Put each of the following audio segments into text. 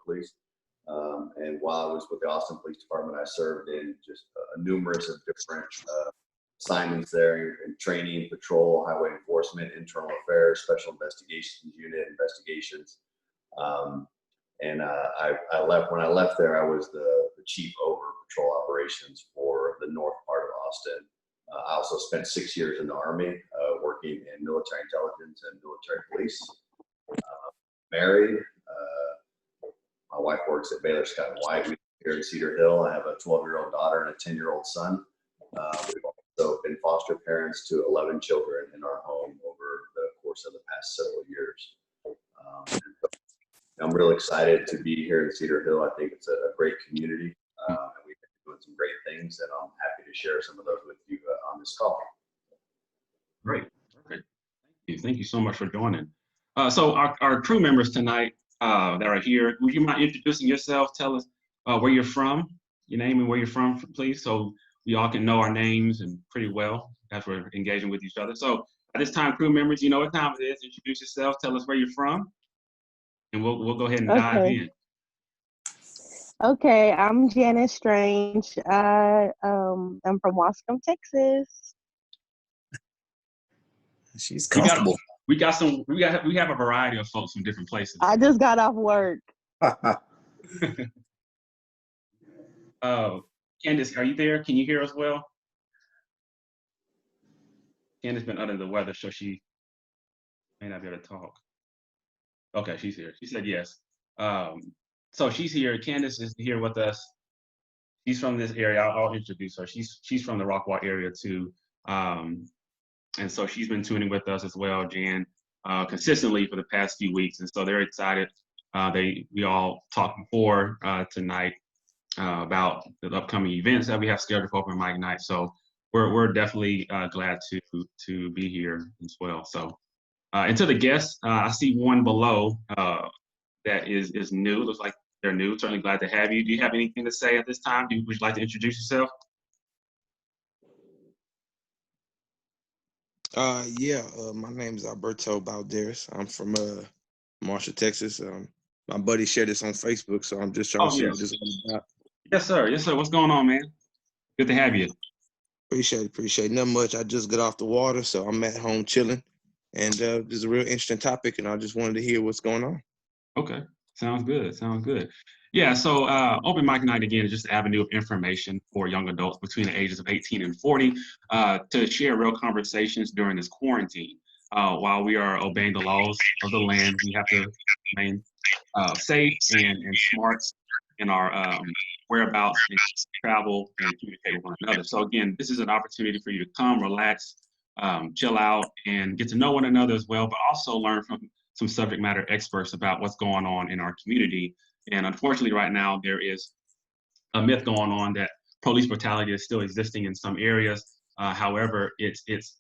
Police. And while I was with the Austin Police Department, I served in just numerous of different assignments there in training, patrol, highway enforcement, internal affairs, special investigations unit investigations. And I left, when I left there, I was the chief over patrol operations for the north part of Austin. I also spent 6 years in the Army, working in military intelligence and military police. Married. My wife works at Baylor Scott & White here in Cedar Hill. I have a 12-year-old daughter and a 10-year-old son. We've also been foster parents to 11 children in our home over the course of the past several years. I'm real excited to be here in Cedar Hill. I think it's a great community, and we've been doing some great things, and I'm happy to share some of those with you on this call. Great. Perfect. Thank you so much for joining. So our crew members tonight that are here, would you mind introducing yourself? Tell us where you're from, your name and where you're from, please, so we all can know our names and pretty well as we're engaging with each other. So at this time, crew members, you know what time it is. Introduce yourself. Tell us where you're from, and we'll go ahead and dive in. Okay, I'm Janice Strange. I'm from Wascom, Texas. She's comfortable. We have a variety of folks from different places. I just got off work. Candace, are you there? Can you hear us well? Candace been under the weather, so she may not be able to talk. Okay, she's here. She said yes. So she's here. Candace is here with us. She's from this area. I'll introduce her. She's from the Rockwall area too. And so she's been tuning with us as well, Jan, consistently for the past few weeks. And so they're excited. We all talked before tonight about the upcoming events that we have scheduled for Open Mic Night. So we're definitely glad to be here as well. So, and to the guests, I see one below that is new. Looks like they're new. Certainly glad to have you. Do you have anything to say at this time? Would you like to introduce yourself? My name is Alberto Balderas. I'm from Marshall, Texas. My buddy shared this on Facebook, so I'm just trying to see what this is about. Yes, sir. Yes, sir. What's going on, man? Good to have you. Appreciate it. Not much. I just got off the water, so I'm at home chilling. And this is a real interesting topic, and I just wanted to hear what's going on. Okay. Sounds good. Yeah, so Open Mic Night, again, is just an avenue of information for young adults between the ages of 18 and 40 to share real conversations during this quarantine. While we are obeying the laws of the land, we have to remain safe and smart in our whereabouts and travel and communicate with one another. So again, this is an opportunity for you to come, relax, chill out, and get to know one another as well, but also learn from some subject matter experts about what's going on in our community. And unfortunately, right now, there is a myth going on that police brutality is still existing in some areas. However, it's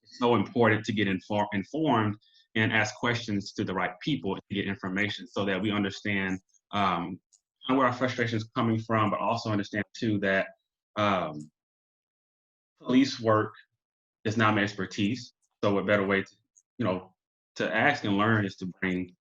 so important to get informed and ask questions to the right people to get information so that we understand where our frustration is coming from, but also understand too that police work is not my expertise. So a better way to ask and learn is to bring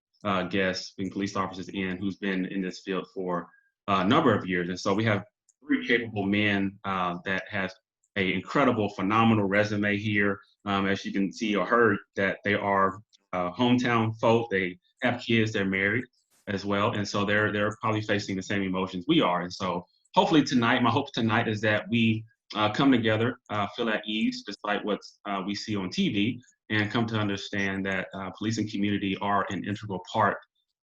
guests and police officers in who's been in this field for a number of years. And so we have 3 capable men that has an incredible, phenomenal resume here. As you can see or heard, that they are hometown folk. They have kids, they're married as well. And so they're probably facing the same emotions we are. And so hopefully tonight, my hope tonight is that we come together, feel at ease, despite what we see on TV, and come to understand that police and community are an integral part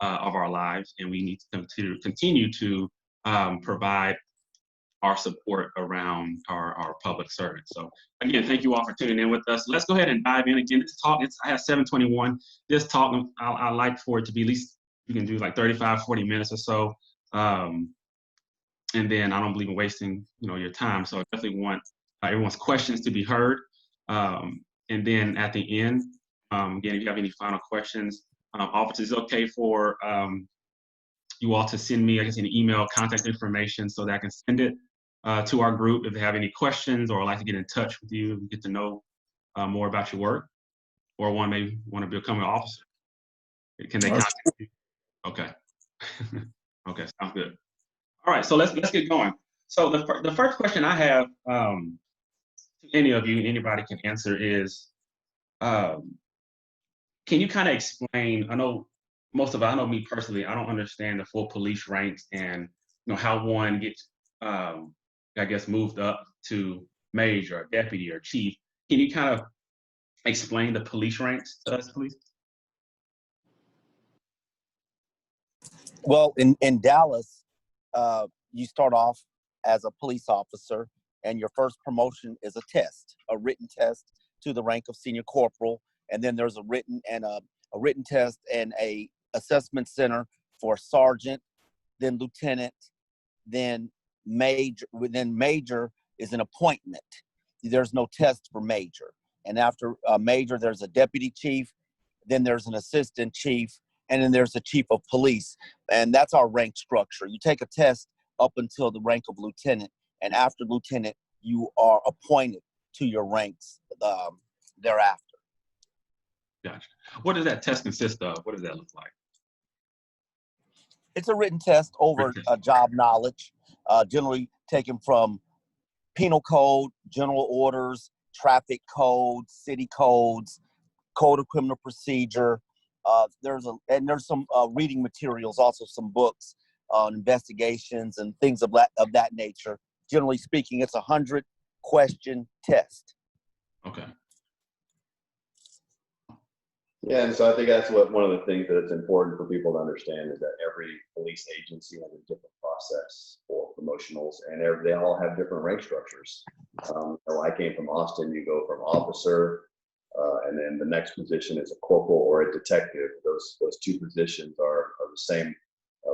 of our lives, and we need to continue to provide our support around our public servants. So again, thank you all for tuning in with us. Let's go ahead and dive in. Again, this talk, I have 7:21. This talk, I like for it to be at least, you can do like 35, 40 minutes or so. And then I don't believe in wasting your time. So I definitely want everyone's questions to be heard. And then at the end, again, if you have any final questions, officers, it's okay for you all to send me, an email contact information so that I can send it to our group if they have any questions or like to get in touch with you and get to know more about your work, or maybe want to become an officer. Can they contact you? Okay. Okay, sounds good. All right, so let's get going. So the first question I have, to any of you, anybody can answer, is can you kind of explain? I know I know me personally, I don't understand the full police ranks and how one gets, I guess, moved up to major, or deputy, or chief. Can you kind of explain the police ranks to us, please? Well, in Dallas, you start off as a police officer, and your first promotion is a test, a written test to the rank of senior corporal, and then there's a written test and a assessment center for sergeant, then lieutenant, then major. Then major is an appointment. There's no test for major, and after major, there's a deputy chief, then there's an assistant chief, and then there's the chief of police. And that's our rank structure. You take a test up until the rank of lieutenant, and after lieutenant, you are appointed to your ranks thereafter. Gotcha. What does that test consist of? What does that look like? It's a written test over job knowledge, generally taken from penal code, general orders, traffic codes, city codes, code of criminal procedure. There's some reading materials, also some books on investigations and things of that nature. Generally speaking, it's a 100-question test. Okay. Yeah, and so I think that's one of the things that's important for people to understand is that every police agency has a different process for promotionals, and they all have different rank structures. I came from Austin. You go from officer, and then the next position is a corporal or a detective. Those two positions are the same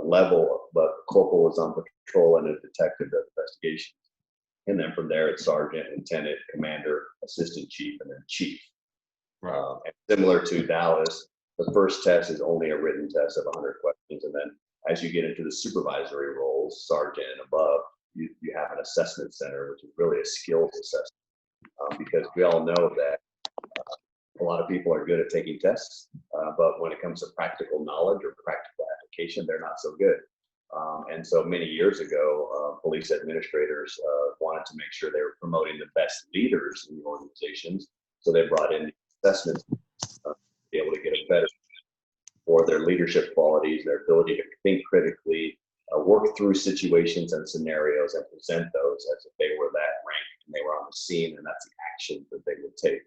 level, but corporal is on patrol and a detective does investigations. And then from there, it's sergeant, lieutenant, commander, assistant chief, and then chief. And similar to Dallas, the first test is only a written test of 100 questions. And then as you get into the supervisory roles, sergeant and above, you have an assessment center, which is really a skills assessment. Because we all know that a lot of people are good at taking tests, but when it comes to practical knowledge or practical application, they're not so good. And so many years ago, police administrators wanted to make sure they were promoting the best leaders in the organizations. So they brought in assessments to be able to get a better for their leadership qualities, their ability to think critically, work through situations and scenarios and present those as if they were that rank and they were on the scene, and that's the action that they would take.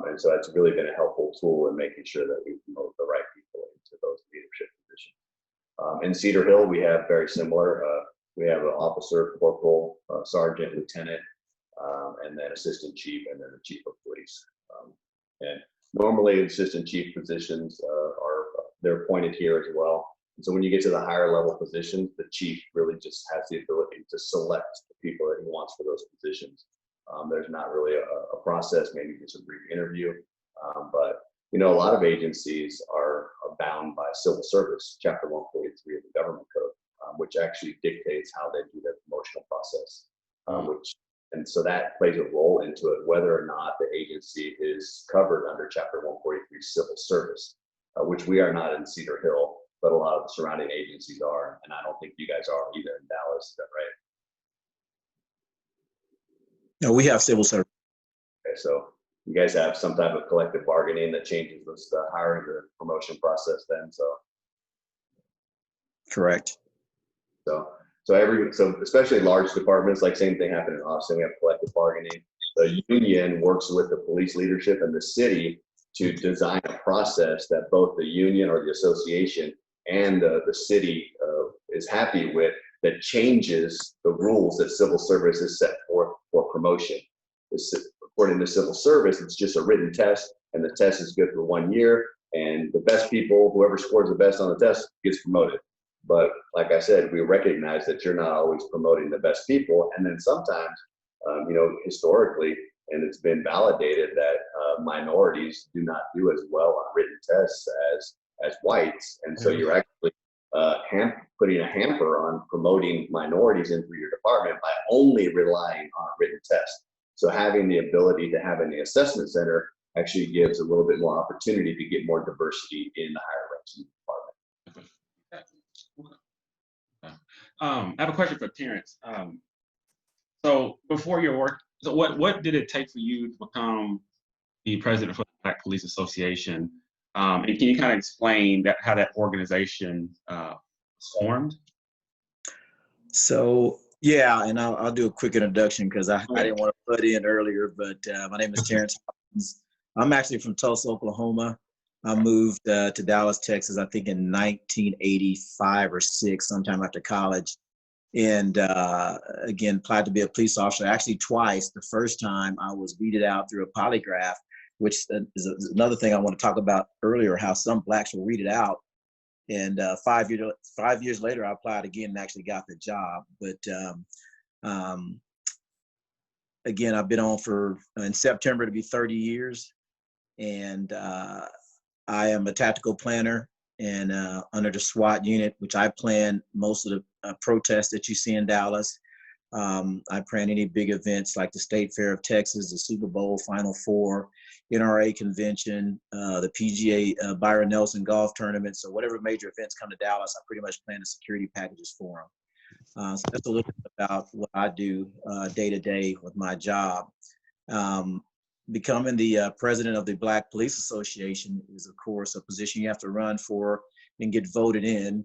And so that's really been a helpful tool in making sure that we promote the right people into those leadership positions. In Cedar Hill, we have very similar. We have an officer, corporal, sergeant, lieutenant, and then assistant chief, and then the chief of police. And normally, assistant chief positions they're appointed here as well. And so when you get to the higher level positions, the chief really just has the ability to select the people that he wants for those positions. There's not really a process, maybe just a brief interview. But a lot of agencies are bound by civil service, Chapter 143 of the Government Code, which actually dictates how they do their promotional process. And so that plays a role into it, whether or not the agency is covered under Chapter 143 civil service, which we are not in Cedar Hill, but a lot of the surrounding agencies are, and I don't think you guys are either in Dallas. Is that right? No, we have civil service. Okay, so you guys have some type of collective bargaining that changes the hiring, the promotion process then, so. Correct. So especially large departments, like same thing happened in Austin, we have collective bargaining. The union works with the police leadership and the city to design a process that both the union or the association and the city is happy with, that changes the rules that civil service is set forth for promotion. According to civil service, it's just a written test, and the test is good for 1 year, and the best people, whoever scores the best on the test, gets promoted. But like I said, we recognize that you're not always promoting the best people, and then sometimes, historically, and it's been validated that minorities do not do as well on written tests as whites, and so you're actually putting a hamper on promoting minorities into your department by only relying on a written test. So having the ability to have in the assessment center actually gives a little bit more opportunity to get more diversity in the higher ranks in the department. I have a question for Terrance. So before your work, so what did it take for you to become the president for the Black Police Association? And can you kind of explain that how that organization was formed? So yeah, and I'll do a quick introduction because I didn't want to butt in earlier, but my name is Terrance Hopkins. I'm actually from Tulsa, Oklahoma. I moved to Dallas, Texas, I think in 1985 or 6, sometime after college. And again, applied to be a police officer. Actually, twice. The first time I was weeded out through a polygraph, which is another thing I want to talk about earlier, how some blacks were weeded out. And 5 years later, I applied again and actually got the job. But again, I've been on for, in September, to be 30 years. And I am a tactical planner and under the SWAT unit, which I plan most of the protests that you see in Dallas. I plan any big events like the State Fair of Texas, the Super Bowl, Final Four, NRA convention, the PGA Byron Nelson golf tournament. So whatever major events come to Dallas, I pretty much plan the security packages for them. So that's a little bit about what I do day to day with my job. Becoming the president of the Black Police Association is, of course, a position you have to run for and get voted in.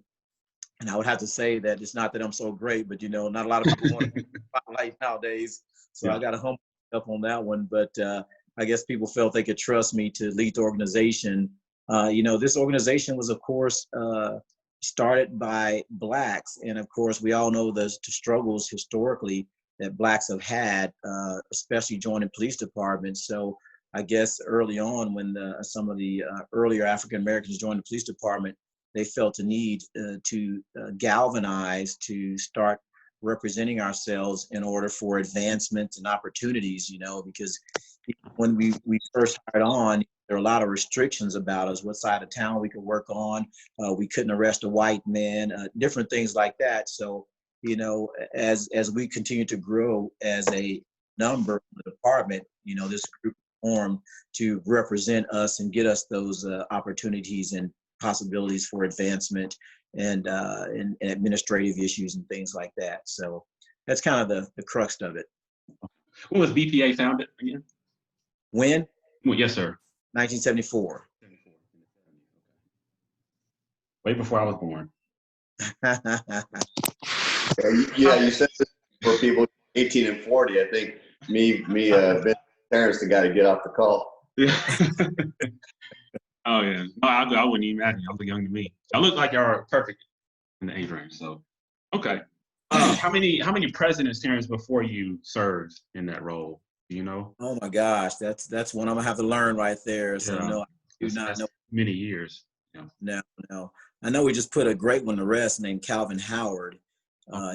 And I would have to say that it's not that I'm so great, but, you know, not a lot of people want to be in the spotlight nowadays. So yeah. I got to humble up on that one. But I guess people felt they could trust me to lead the organization. You know, this organization was, of course, started by Blacks. And, of course, we all know the struggles historically that Blacks have had, especially joining police departments. So I guess early on when some of the earlier African Americans joined the police department, they felt the need to galvanize, to start representing ourselves in order for advancements and opportunities, you know, because when we first hired on, there were a lot of restrictions about us, what side of town we could work on. We couldn't arrest a white man, different things like that. So, you know, as we continue to grow as a number of the department, you know, this group formed to represent us and get us those opportunities and possibilities for advancement and administrative issues and things like that. So that's kind of the crux of it. When was BPA founded again? When? Well, yes, sir. 1974. Way before I was born. Yeah, you said this for people 18 and 40. I think Vincent, Terrance, the guy to get off the call. Yeah. Oh yeah. No, I wouldn't even imagine. Y'all look young to me. I look like y'all are perfect in the age range. So, okay. How many presidents, Terrance, before you served in that role? Do you know? Oh my gosh, that's one I'm gonna have to learn right there. So yeah. no, I do not know. Many years. Yeah. No. I know we just put a great one to rest named Calvin Howard.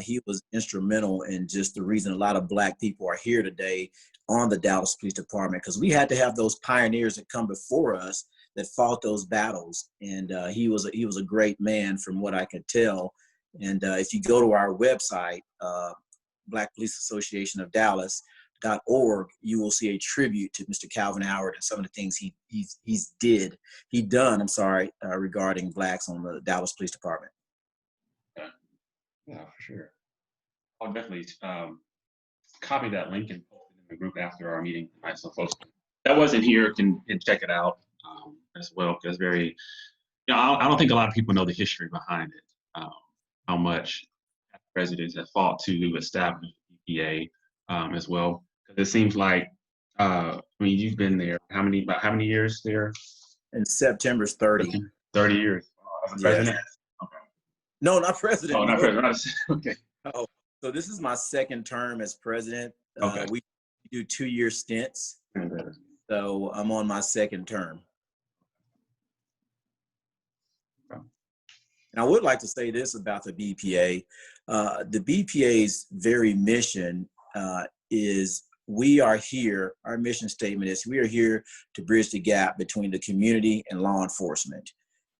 He was instrumental in just the reason a lot of Black people are here today on the Dallas Police Department, because we had to have those pioneers that come before us that fought those battles. And he was a great man from what I could tell. And if you go to our website, Black Police Association of Dallas.org, you will see a tribute to Mr. Calvin Howard and some of the things he done regarding Blacks on the Dallas Police Department. Yeah, for sure. I'll definitely copy that link and post it in the group after our meeting. Right, so folks that wasn't here can check it out as well, because very, you know, I don't think a lot of people know the history behind it. How much presidents have fought to establish EPA as well. Because it seems like, I mean, you've been there. About how many years there? In September's 30. 30 years. President? Okay. No, not president. Oh, not president. Okay. Oh, so this is my second term as president. Okay. We do 2-year stints. Okay. So I'm on my second term. Okay. And I would like to say this about the BPA. The BPA's very mission is we are here, our mission statement is we are here to bridge the gap between the community and law enforcement.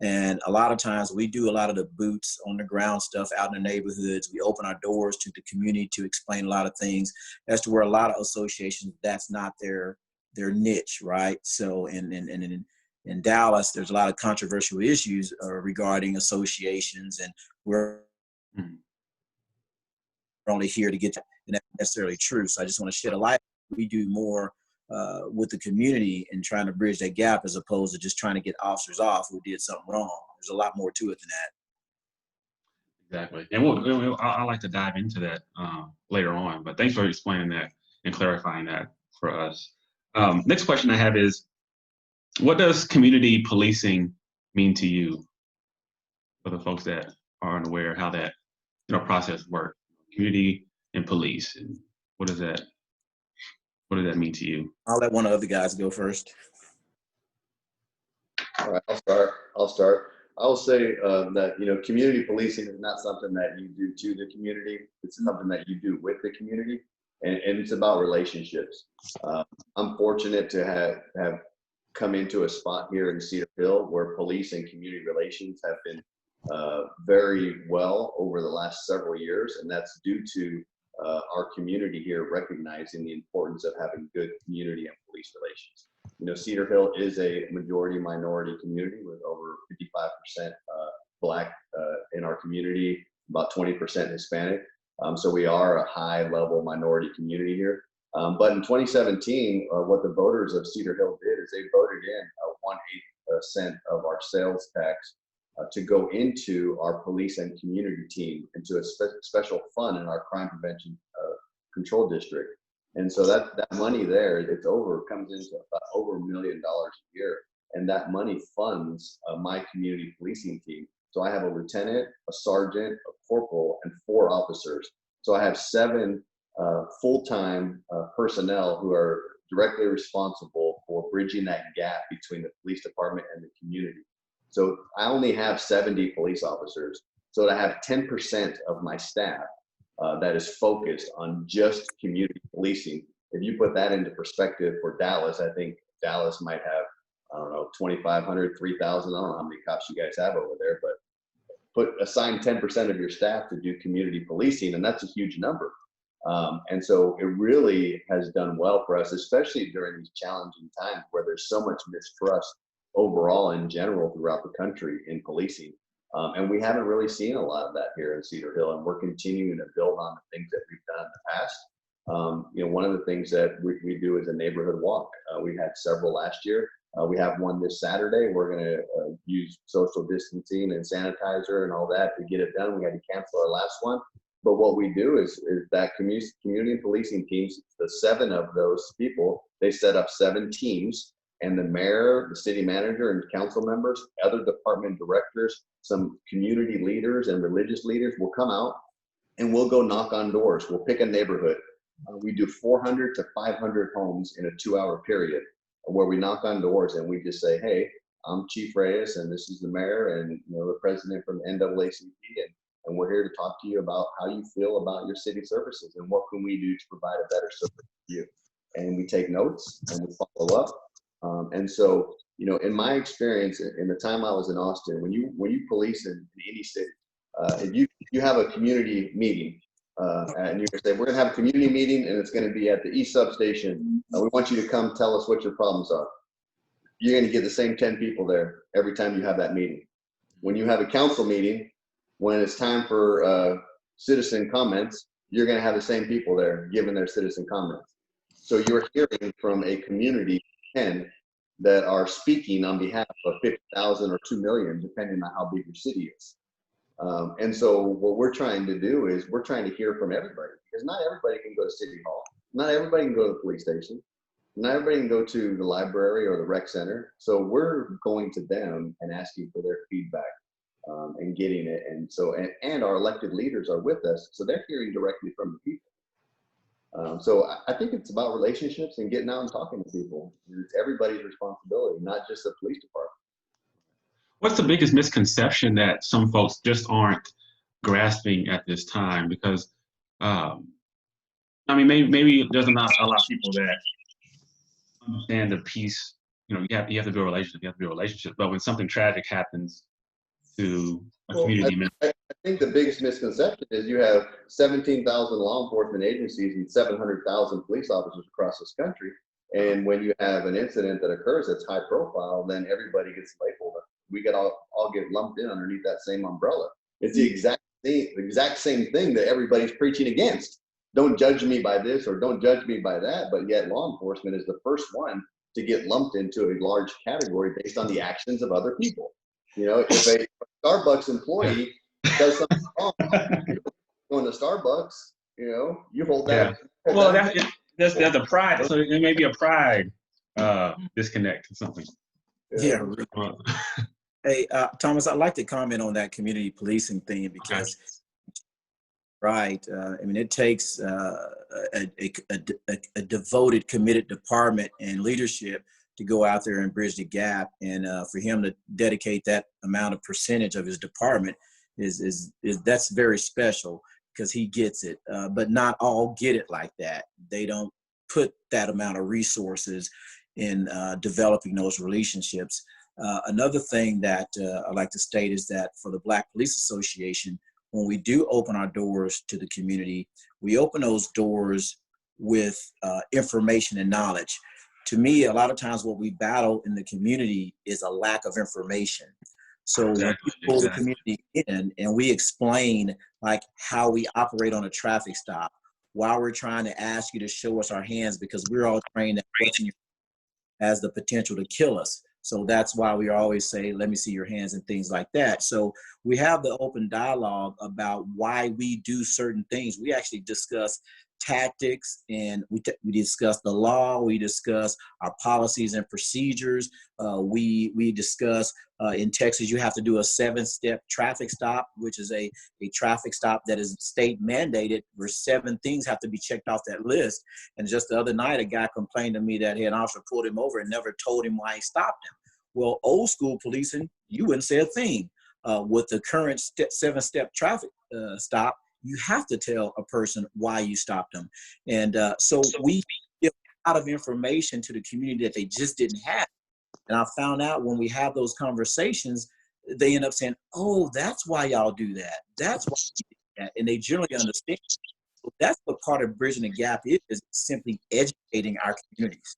And a lot of times we do a lot of the boots on the ground stuff out in the neighborhoods. We open our doors to the community to explain a lot of things, as to where a lot of associations, that's not their niche, right? So in Dallas, there's a lot of controversial issues regarding associations, and we're we're only here to get to, and that's necessarily true. So I just want to shed a light. We do more with the community and trying to bridge that gap as opposed to just trying to get officers off who did something wrong. There's a lot more to it than that. Exactly. And I like to dive into that later on, but thanks for explaining that and clarifying that for us. Next question I have is, what does community policing mean to you? For the folks that are unaware of how that process works, community and police, and what does that mean to you? I'll let one of the other guys go first. All right, I'll start. I'll say that community policing is not something that you do to the community. It's something that you do with the community, and it's about relationships. I'm fortunate to have come into a spot here in Cedar Hill where police and community relations have been very well over the last several years, and that's due to our community here recognizing the importance of having good community and police relations. Cedar Hill is a majority minority community with over 55% Black in our community, about 20% Hispanic. So we are a high level minority community here. But in 2017, what the voters of Cedar Hill did is they voted in 1/8% of our sales tax to go into our police and community team, into a special fund in our crime prevention control district. And so that money there, comes into about over $1 million a year. And that money funds my community policing team. So I have a lieutenant, a sergeant, a corporal, and 4 officers. So I have 7 full-time personnel who are directly responsible for bridging that gap between the police department and the community. So I only have 70 police officers. So to have 10% of my staff that is focused on just community policing, if you put that into perspective for Dallas, I think Dallas might have, 2,500, 3,000, I don't know how many cops you guys have over there, but assign 10% of your staff to do community policing, and that's a huge number. And so it really has done well for us, especially during these challenging times where there's so much mistrust overall in general throughout the country in policing. And we haven't really seen a lot of that here in Cedar Hill, and we're continuing to build on the things that we've done in the past. One of the things that we do is a neighborhood walk. We had several last year. We have one this Saturday. We're going to use social distancing and sanitizer and all that to get it done. We had to cancel our last one. But what we do is that community policing teams, the 7 of those people, they set up 7 teams, and the mayor, the city manager, and council members, other department directors, some community leaders and religious leaders will come out, and we'll go knock on doors. We'll pick a neighborhood. We do 400 to 500 homes in a 2-hour period where we knock on doors and we just say, hey, I'm Chief Reyes, and this is the mayor and the president from NAACP, and we're here to talk to you about how you feel about your city services and what can we do to provide a better service for you. And we take notes and we follow up. And so, in my experience, in the time I was in Austin, when you police in any city, if you have a community meeting, and you say, we're gonna have a community meeting and it's gonna be at the East Substation, we want you to come tell us what your problems are. You're gonna get the same 10 people there every time you have that meeting. When you have a council meeting, when it's time for citizen comments, you're gonna have the same people there giving their citizen comments. So you're hearing from a community 10 that are speaking on behalf of 50,000 or 2 million, depending on how big your city is. And so what we're trying to do is we're trying to hear from everybody, because not everybody can go to City Hall. Not everybody can go to the police station. Not everybody can go to the library or the rec center. So we're going to them and asking for their feedback and getting it. And so, and our elected leaders are with us, so they're hearing directly from the people. So I think it's about relationships and getting out and talking to people. It's everybody's responsibility, not just the police department. What's the biggest misconception that some folks just aren't grasping at this time? Because, maybe there's not a lot of people that understand the piece. You have to build relationships. But when something tragic happens to a community member, I think the biggest misconception is you have 17,000 law enforcement agencies and 700,000 police officers across this country. And when you have an incident that occurs that's high profile, then everybody gets labeled. We get all get lumped in underneath that same umbrella. It's the exact the exact same thing that everybody's preaching against. Don't judge me by this or don't judge me by that. But yet law enforcement is the first one to get lumped into a large category based on the actions of other people. You know, if a Starbucks employee does something wrong, going to Starbucks, you know, you hold that. Yeah. Well, that's a pride. So it may be a pride disconnect or something. Yeah. Hey, Thomas, I'd like to comment on that community policing thing because, right, I mean, it takes a devoted, committed department and leadership to go out there and bridge the gap, and for him to dedicate that amount of percentage of his department is that's very special because he gets it. But not all get it like that. They don't put that amount of resources in developing those relationships. Another thing that I'd like to state is that for the Black Police Association, when we do open our doors to the community, we open those doors with information and knowledge. To me, a lot of times what we battle in the community is a lack of information. So when we pull the community in and we explain like how we operate on a traffic stop, while we're trying to ask you to show us our hands because we're all trained that what's in your has the potential to kill us. So that's why we always say, let me see your hands and things like that. So we have the open dialogue about why we do certain things. We actually discuss tactics and we discuss the law. We discuss our policies and procedures. We discuss in Texas, you have to do a 7-step traffic stop, which is a traffic stop that is state mandated where 7 things have to be checked off that list. And just the other night, a guy complained to me that an officer pulled him over and never told him why he stopped him. Well, old school policing, you wouldn't say a thing. With the current 7-step traffic stop, you have to tell a person why you stopped them. And so we give a lot of information to the community that they just didn't have. And I found out when we have those conversations, they end up saying, oh, that's why y'all do that. That's why you do that. And they generally understand. So that's what part of bridging the gap is simply educating our communities.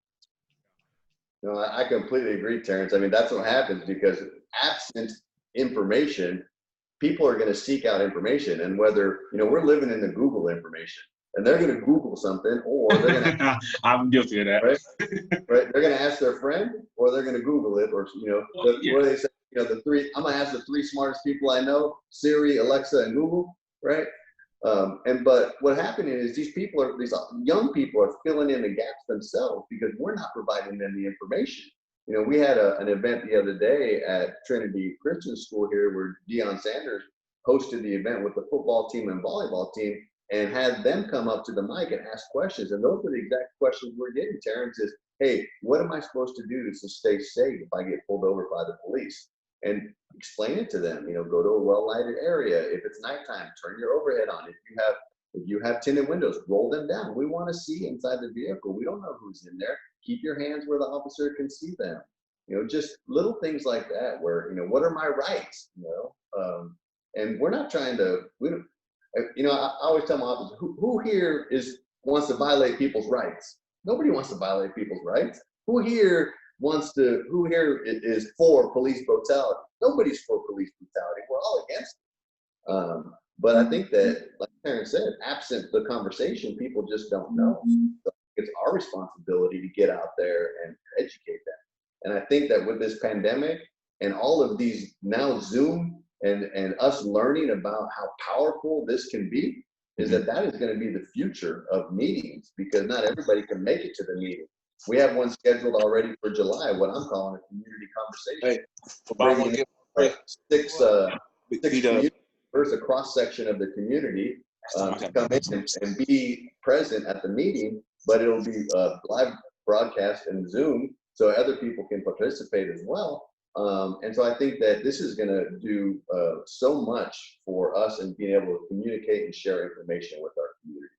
No, I completely agree, Terrance. I mean, that's what happens because absent information, people are going to seek out information. And whether, you know, we're living in the Google information and they're going to Google something or they're going to, I'm guilty of that. Right? They're going to ask their friend or they're going to Google it or, you know, what do they say? You know, I'm going to ask the 3 smartest people I know, Siri, Alexa, and Google, right? But what happened is these young people are filling in the gaps themselves because we're not providing them the information. You know, we had an event the other day at Trinity Christian School here where Deion Sanders hosted the event with the football team and volleyball team and had them come up to the mic and ask questions. And those are the exact questions we're getting, Terrance, is, hey, what am I supposed to do to stay safe if I get pulled over by the police? And explain it to them, you know, go to a well-lighted area. If it's nighttime, turn your overhead on. If you have tinted windows, roll them down. We want to see inside the vehicle. We don't know who's in there. Keep your hands where the officer can see them. You know, just little things like that where, you know, what are my rights, you know? And we're not trying to, you know, I always tell my officers, who here wants to violate people's rights? Nobody wants to violate people's rights. Who here is for police brutality? Nobody's for police brutality. We're all against it. But I think that, like Terrance said, absent the conversation, people just don't know. So it's our responsibility to get out there and educate them. And I think that with this pandemic and all of these now Zoom and us learning about how powerful this can be, is that is going to be the future of meetings because not everybody can make it to the meeting. We have one scheduled already for July, what I'm calling a community conversation. Bringing in, 6 community members, a cross section of the community to come in and be present at the meeting, but it'll be live broadcast and Zoom so other people can participate as well. And so I think that this is going to do so much for us in being able to communicate and share information with our community.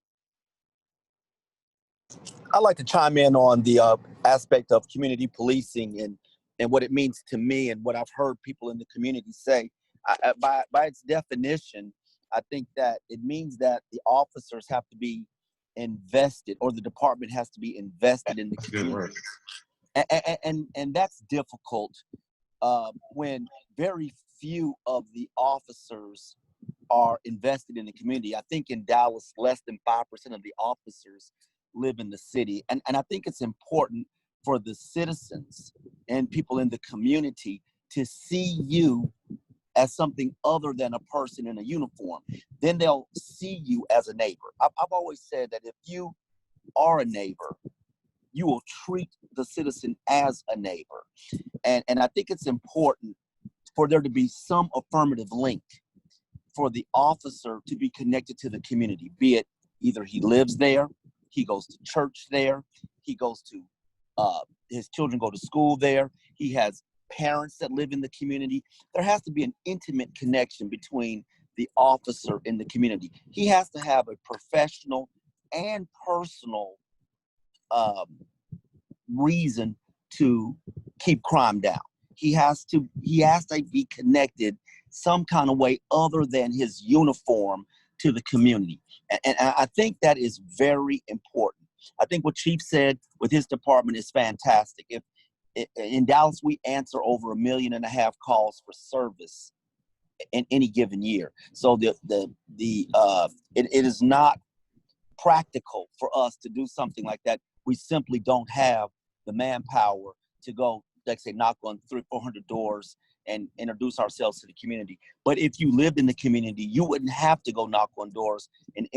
I'd like to chime in on the aspect of community policing and what it means to me and what I've heard people in the community say. By its definition, I think that it means that the officers have to be invested, or the department has to be invested in the community. And that's difficult when very few of the officers are invested in the community. I think in Dallas, less than 5% of the officers live in the city. And I think it's important for the citizens and people in the community to see you as something other than a person in a uniform. Then they'll see you as a neighbor. I've always said that if you are a neighbor, you will treat the citizen as a neighbor. And I think it's important for there to be some affirmative link for the officer to be connected to the community, be it either he lives there, he goes to church there, he goes to, his children go to school there, he has parents that live in the community. There has to be an intimate connection between the officer and the community. He has to have a professional and personal reason to keep crime down. He has to be connected some kind of way other than his uniform to the community. And I think that is very important. I think what Chief said with his department is fantastic. If in Dallas, we answer over 1.5 million calls for service in any given year. So it is not practical for us to do something like that. We simply don't have the manpower to go, like say, knock on 300-400 doors and introduce ourselves to the community. But if you lived in the community, you wouldn't have to go knock on doors and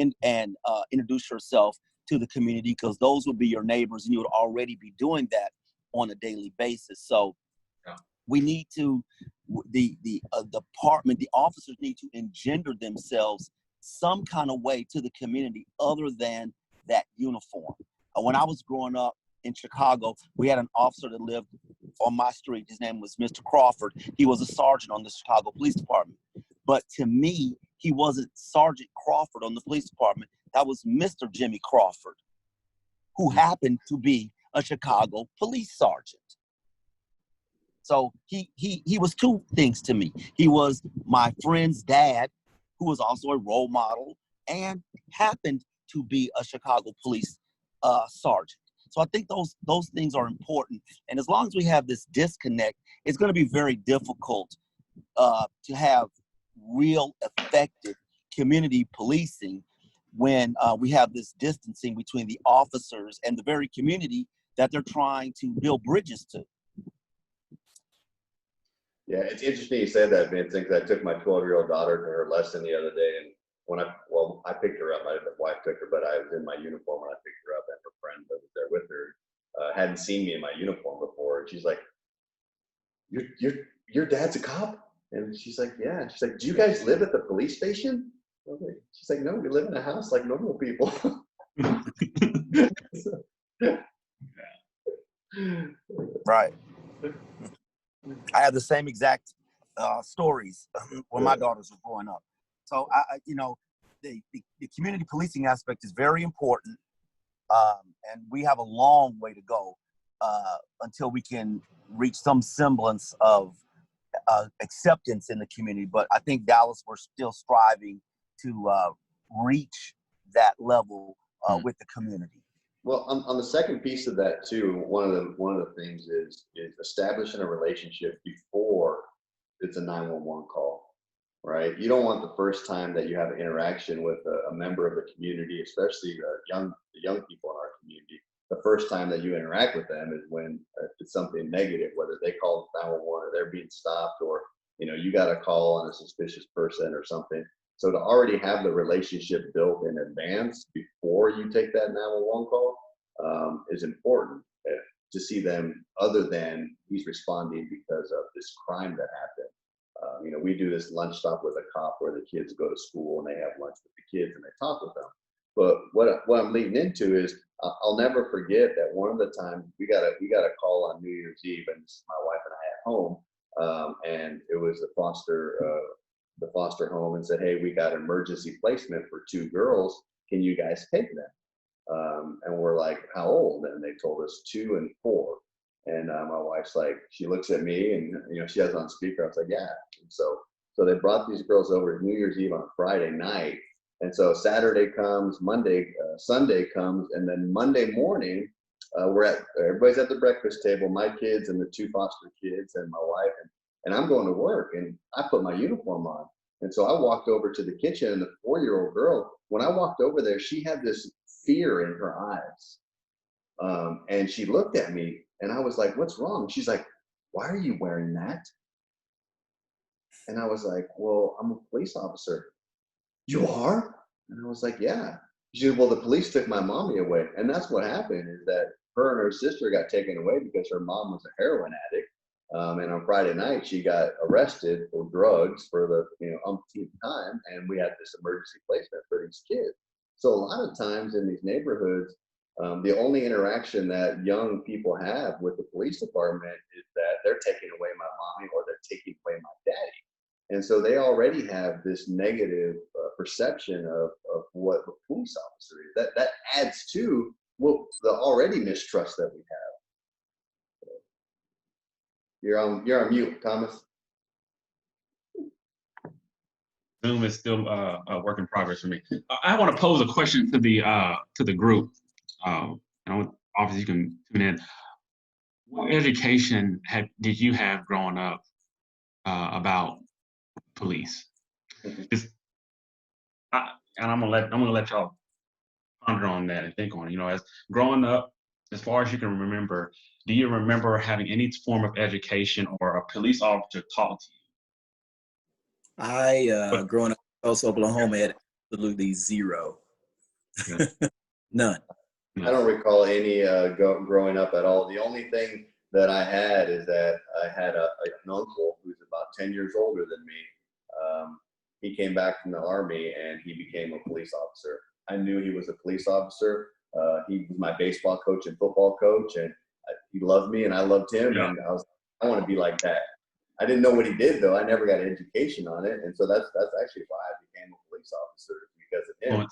introduce yourself to the community, because those would be your neighbors, and you would already be doing that on a daily basis. So we need to, the department, the officers need to engender themselves some kind of way to the community other than that uniform. When I was growing up in Chicago, we had an officer that lived on my street. His name was Mr. Crawford. He was a sergeant on the Chicago Police Department. But to me, he wasn't Sergeant Crawford on the police department. That was Mr. Jimmy Crawford, who happened to be a Chicago police sergeant. So he was two things to me. He was my friend's dad, who was also a role model, and happened to be a Chicago police sergeant. So I think those things are important. And as long as we have this disconnect, it's going to be very difficult to have real effective community policing when we have this distancing between the officers and the very community that they're trying to build bridges to. Yeah, it's interesting you said that, Vincent, because I took my 12-year-old daughter to her lesson the other day, and when I picked her up. My wife took her, but I was in my uniform when I picked her up, and her friend that was there with her hadn't seen me in my uniform before, and she's like, "Your dad's a cop?" And she's like, "Yeah." And she's like, "Do you guys live at the police station?" She's like, "No, we live in a house like normal people." Right. I had the same exact stories when my daughters were growing up. So the community policing aspect is very important, and we have a long way to go until we can reach some semblance of acceptance in the community. But I think Dallas, we're still striving to reach that level with the community. Well, on the second piece of that too, one of the things is establishing a relationship before it's a 911 call, right? You don't want the first time that you have an interaction with a member of the community, especially the young people in our community. The first time that you interact with them is when it's something negative, whether they call 911 or they're being stopped, or you got a call on a suspicious person or something. So to already have the relationship built in advance before you take that 911 call is important to see them, other than he's responding because of this crime that happened. We do this lunch stop with a cop where the kids go to school and they have lunch with the kids and they talk with them. But what I'm leading into is I'll never forget that one of the times we got a call on New Year's Eve, and this is my wife and I at home, and it was the foster home, and said, "Hey, we got emergency placement for 2 girls. Can you guys take them?" And we're like, "How old?" And they told us 2 and 4. And my wife's like, she looks at me, and she has it on speaker. I was like, "Yeah." And so they brought these girls over New Year's Eve on Friday night. And so Saturday comes, Sunday comes, and then Monday morning, everybody's at the breakfast table, my kids and the 2 foster kids and my wife, and I'm going to work, and I put my uniform on. And so I walked over to the kitchen, and the 4-year-old girl, when I walked over there, she had this fear in her eyes. And she looked at me, and I was like, "What's wrong?" She's like, "Why are you wearing that?" And I was like, "Well, I'm a police officer." "You are?" And I was like, "Yeah." She said, "Well, the police took my mommy away." And that's what happened, is that her and her sister got taken away because her mom was a heroin addict. And on Friday night, she got arrested for drugs for the umpteenth time, and we had this emergency placement for these kids. So a lot of times in these neighborhoods, the only interaction that young people have with the police department is that they're taking away my mommy or they're taking away my daddy. And so they already have this negative perception of what a police officer is. That adds to the already mistrust that we have. You're on mute, Thomas. Zoom is still a work in progress for me. I want to pose a question to the group. Obviously, you can tune in. What education did you have growing up about police? And I'm gonna let y'all ponder on that and think on it. As growing up, as far as you can remember, do you remember having any form of education or a police officer talk to you? I, growing up in Tulsa, Oklahoma, had absolutely zero. Yeah. None. I don't recall any growing up at all. The only thing that I had is that I had an uncle who's about 10 years older than me. He came back from the Army and he became a police officer. I knew he was a police officer. He was my baseball coach and football coach, and he loved me and I loved him. Yeah. And I want to be like that. I didn't know what he did though. I never got an education on it, and so that's actually why I became a police officer, because of him.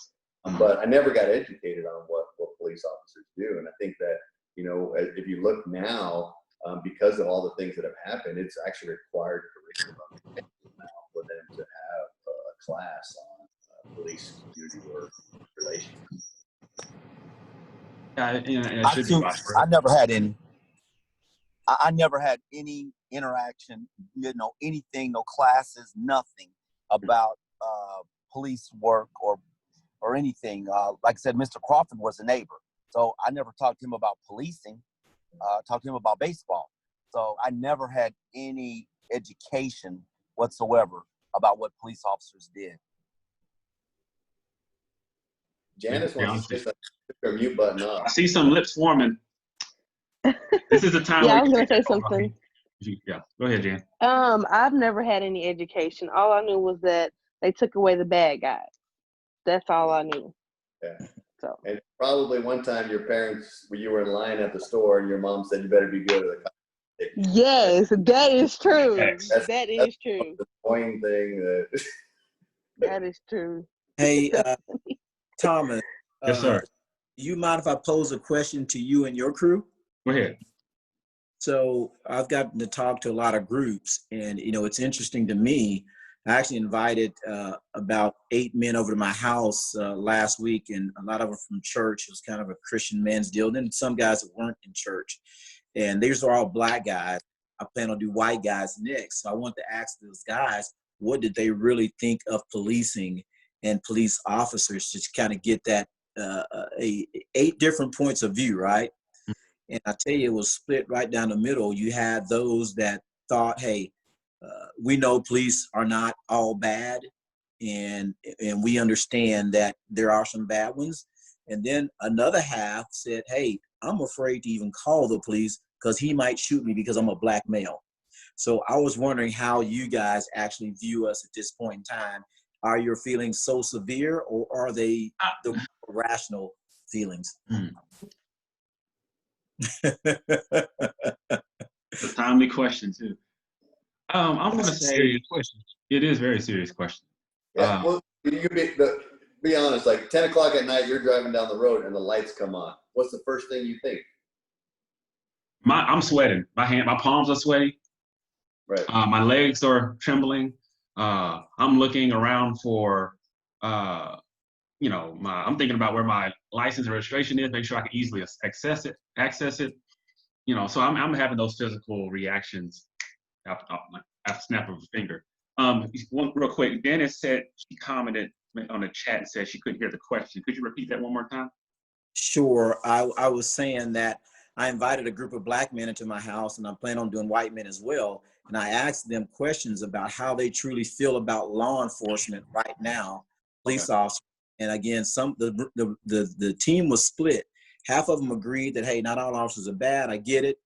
But I never got educated on what police officers do. And I think that, if you look now, because of all the things that have happened, it's actually required curriculum now for them to have a class on police community work relations. I never had any. I never had any interaction, anything, no classes, nothing about police work or anything. Like I said, Mr. Crawford was a neighbor, so I never talked to him about policing. Talked to him about baseball. So I never had any education whatsoever about what police officers did. Janice wants to get her mute button up. I see some lips forming. This is the time. Yeah, I was going to say something. Yeah, go ahead, Jan. I've never had any education. All I knew was that they took away the bad guys. That's all I knew. Yeah. So. And probably one time you were in line at the store and your mom said you better be good at the Yes, that is true. That is true. The annoying thing that is true. Hey, Thomas. Yes, sir. Do you mind if I pose a question to you and your crew? Go ahead. So I've gotten to talk to a lot of groups, and it's interesting to me. I actually invited about 8 men over to my house last week, and a lot of them from church. It was kind of a Christian men's deal. And then some guys that weren't in church, and these are all black guys. I plan on do white guys next. So I want to ask those guys, what did they really think of policing and police officers, to kind of get that 8 different points of view, right? And I tell you, it was split right down the middle. You had those that thought, hey, we know police are not all bad, and we understand that there are some bad ones. And then another half said, hey, I'm afraid to even call the police because he might shoot me because I'm a black male. So I was wondering how you guys actually view us at this point in time. Are your feelings so severe, or are they the rational feelings? It's a timely question too. I'm going to say serious question. It is a very serious question. Yeah, well, you be honest. Like 10 o'clock at night, you're driving down the road and the lights come on. What's the first thing you think? I'm sweating. My palms are sweaty. Right. My legs are trembling. I'm looking around for, I'm thinking about where my license and registration is, make sure I can easily access it. So I'm having those physical reactions after snap of a finger. One real quick. Dennis said she commented on the chat and said she couldn't hear the question. Could you repeat that one more time? Sure. I was saying that I invited a group of black men into my house, and I'm planning on doing white men as well. And I asked them questions about how they truly feel about law enforcement right now, police officers. And again, the team was split. Half of them agreed that, hey, not all officers are bad. I get it.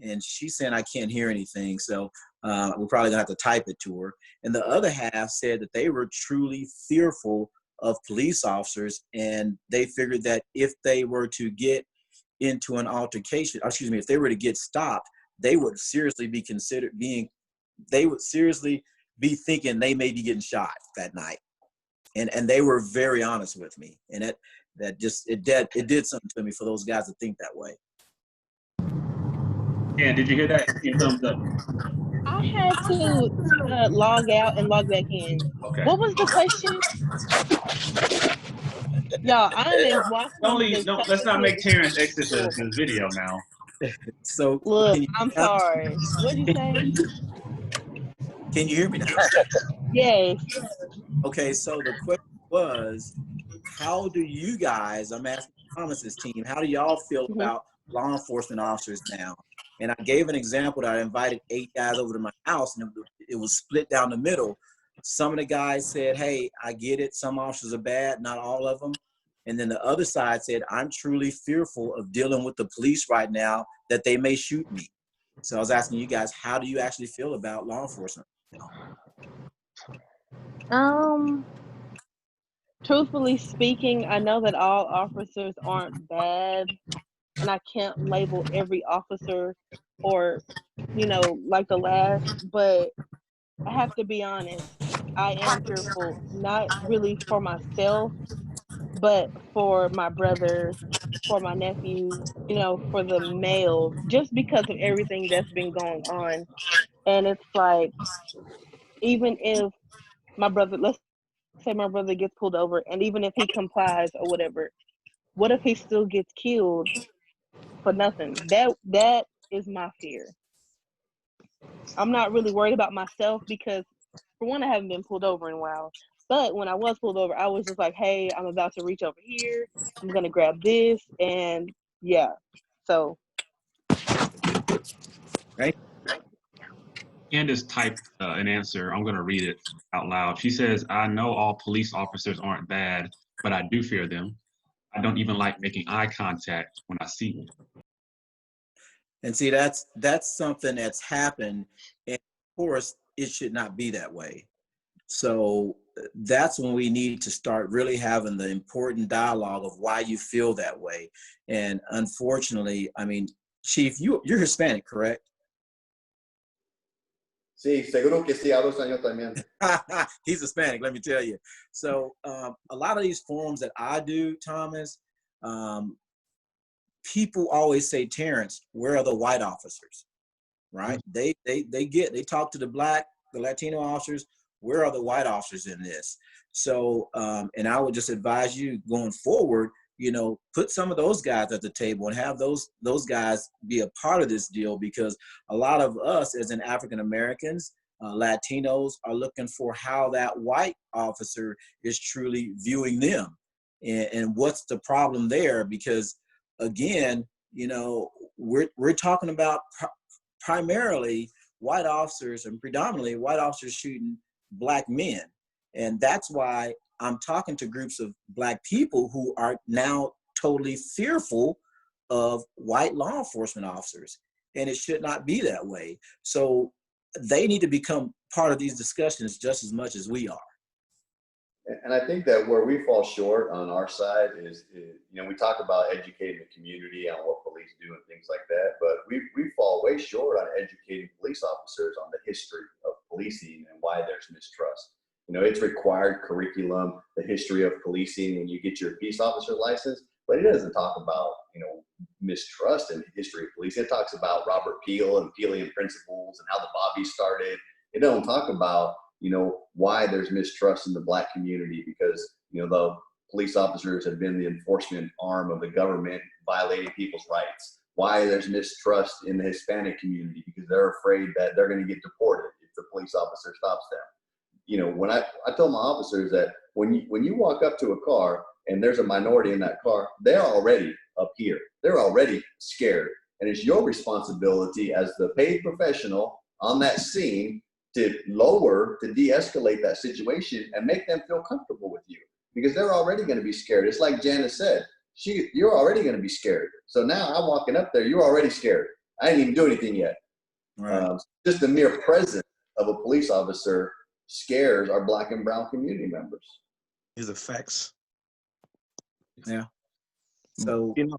And she's saying I can't hear anything, so we're probably gonna have to type it to her. And the other half said that they were truly fearful of police officers, and they figured that if they were to get into an altercation, if they were to get stopped, they would seriously be thinking they may be getting shot that night. And they were very honest with me, and it did something to me for those guys to think that way. Yeah, did you hear that? Thumbs up. I had to log out and log back in. Okay. What was the question? Y'all, I'm watching. Let's not make Terrance exit the video now. So look, I'm sorry. What'd you say? Can you hear me now? Yes. Okay, so the question was, how do you guys, I'm asking Thomas's team, how do y'all feel about law enforcement officers now? And I gave an example that I invited 8 guys over to my house, and it was split down the middle. Some of the guys said, hey, I get it. Some officers are bad, not all of them. And then the other side said, I'm truly fearful of dealing with the police right now, that they may shoot me. So I was asking you guys, how do you actually feel about law enforcement? Truthfully speaking, I know that all officers aren't bad, and I can't label every officer or, like the last, but I have to be honest. I am fearful, not really for myself, but for my brother, for my nephew, for the males, just because of everything that's been going on. And it's like, even if my brother, let's say my brother gets pulled over, and even if he complies or whatever, what if he still gets killed for nothing? That is my fear. I'm not really worried about myself because, for one, I haven't been pulled over in a while. But when I was pulled over, I was just like, hey, I'm about to reach over here. I'm going to grab this. And yeah, so. Right. Candace typed an answer. I'm going to read it out loud. She says, I know all police officers aren't bad, but I do fear them. I don't even like making eye contact when I see them. And see, that's something that's happened. And of course, it should not be that way. So that's when we need to start really having the important dialogue of why you feel that way. And unfortunately, I mean, Chief, you're Hispanic, correct? Sí, seguro que sí, hablo español también. He's Hispanic, let me tell you. So a lot of these forums that I do, Thomas, people always say, Terrance, where are the white officers? Right? Mm-hmm. They talk to the Latino officers. Where are the white officers in this? So, and I would just advise you going forward, put some of those guys at the table and have those guys be a part of this deal, because a lot of us as in African Americans, Latinos, are looking for how that white officer is truly viewing them, and what's the problem there? Because again, we're talking about primarily white officers and predominantly white officers shooting Black men. And that's why I'm talking to groups of Black people who are now totally fearful of white law enforcement officers. And it should not be that way. So they need to become part of these discussions just as much as we are. And I think that where we fall short on our side is we talk about educating the community on what police do and things like that, but we fall way short on educating police officers on the history of policing and why there's mistrust. It's required curriculum, the history of policing when you get your peace officer license, but it doesn't talk about, mistrust and history of policing. It talks about Robert Peel and Peelian principles and how the Bobbies started. It don't talk about, why there's mistrust in the Black community, because, the police officers have been the enforcement arm of the government violating people's rights. Why there's mistrust in the Hispanic community, because they're afraid that they're going to get deported if the police officer stops them. you know, when I tell my officers that when you walk up to a car and there's a minority in that car, they're already up here. They're already scared. And it's your responsibility as the paid professional on that scene to de-escalate that situation and make them feel comfortable with you, because they're already going to be scared. It's like Janice said, you're already going to be scared. So now I'm walking up there, you're already scared. I didn't even do anything yet. Right. Just the mere presence of a police officer scares our Black and brown community members. These are facts. Yeah. So, You know,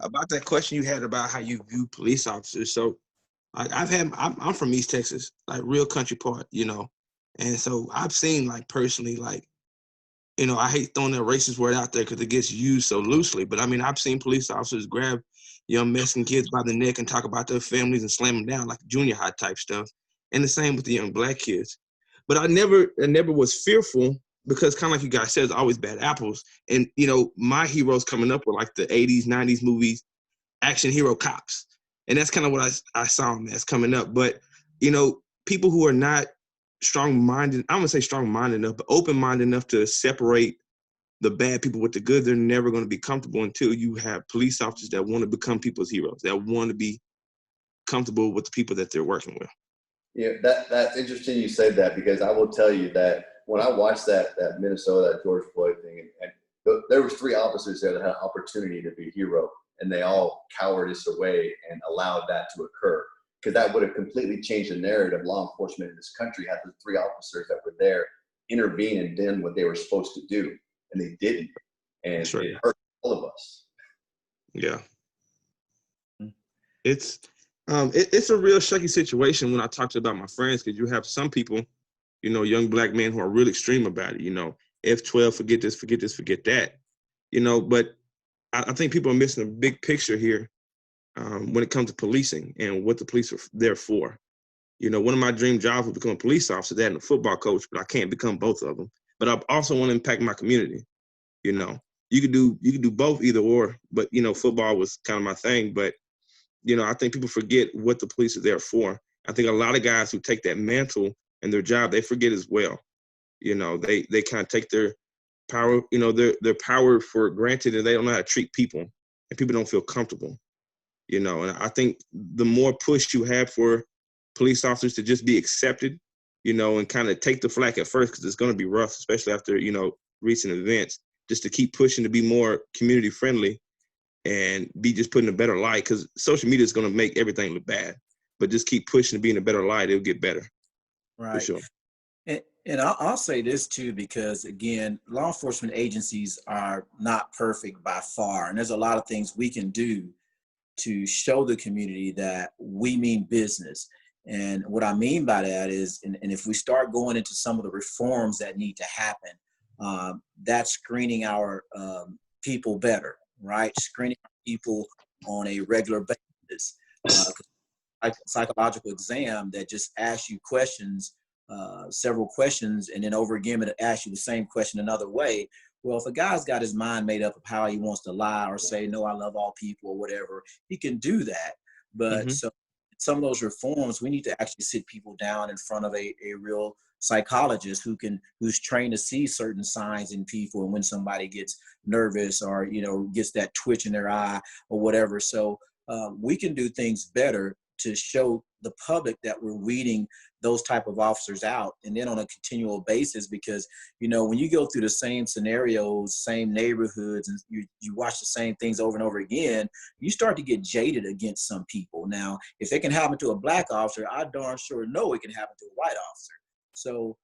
about that question you had about how you view police officers. So I'm from East Texas, like real country part, you know. And so I've seen, like, personally, like, you know, I hate throwing that racist word out there because it gets used so loosely. But I mean, I've seen police officers grab young Mexican kids by the neck and talk about their families and slam them down, like junior high type stuff. And the same with the young Black kids. But I never was fearful, because kind of like you guys said, it's always bad apples. And, you know, my heroes coming up were like the 80s, 90s movies, action hero cops. And that's kind of what I saw them as coming up. But, you know, people who are not strong-minded, I'm going to say strong-minded enough, but open-minded enough to separate the bad people with the good, they're never going to be comfortable until you have police officers that want to become people's heroes, that want to be comfortable with the people that they're working with. Yeah, that's interesting you said that, because I will tell you that when I watched that Minnesota, that George Floyd thing, and there was 3 officers there that had an opportunity to be a hero, and they all cowardice away and allowed that to occur, because that would have completely changed the narrative. Law enforcement in this country had the 3 officers that were there intervene and done what they were supposed to do, and they didn't, and Sure. It hurt all of us. Yeah. It's a real shaky situation when I talk about my friends, because you have some people, you know, young Black men who are real extreme about it, you know, F12, forget this, forget that, you know. But I think people are missing a big picture here when it comes to policing and what the police are there for. You know, one of my dream jobs was become a police officer, that and a football coach, but I can't become both of them. But I also want to impact my community. You know, you could do both, either or, but, you know, football was kind of my thing. But, you know, I think people forget what the police are there for. I think a lot of guys who take that mantle and their job, they forget as well. You know, they kind of take their power, you know, their power for granted, and they don't know how to treat people, and people don't feel comfortable. You know, and I think the more push you have for police officers to just be accepted, you know, and kind of take the flack at first, because it's going to be rough, especially after, you know, recent events, just to keep pushing to be more community friendly and be just put in a better light, because social media is going to make everything look bad, but just keep pushing to be in a better light, it'll get better. right. For sure. And I'll say this too, because again, law enforcement agencies are not perfect by far. And there's a lot of things we can do to show the community that we mean business. And what I mean by that is, and if we start going into some of the reforms that need to happen, that's screening our people better, right? Screening people on a regular basis. Psychological exam that just asks you questions, several questions, and then over again it asks you the same question another way. Well, if a guy's got his mind made up of how he wants to lie or say, no, I love all people or whatever, he can do that. But so some of those reforms, we need to actually sit people down in front of a real psychologist who's trained to see certain signs in people, and when somebody gets nervous or, you know, gets that twitch in their eye or whatever. So we can do things better to show the public that we're weeding those type of officers out, and then on a continual basis, because, you know, when you go through the same scenarios, same neighborhoods, and you watch the same things over and over again, you start to get jaded against some people. Now, if it can happen to a Black officer, I darn sure know it can happen to a white officer. So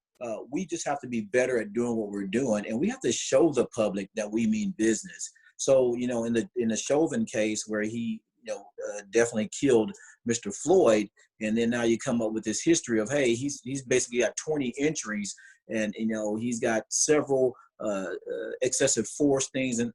we just have to be better at doing what we're doing, and we have to show the public that we mean business. So, you know, in the Chauvin case, where he, you know, definitely killed Mr. Floyd, and then now you come up with this history of, hey, he's basically got 20 entries, and, you know, he's got several excessive force things and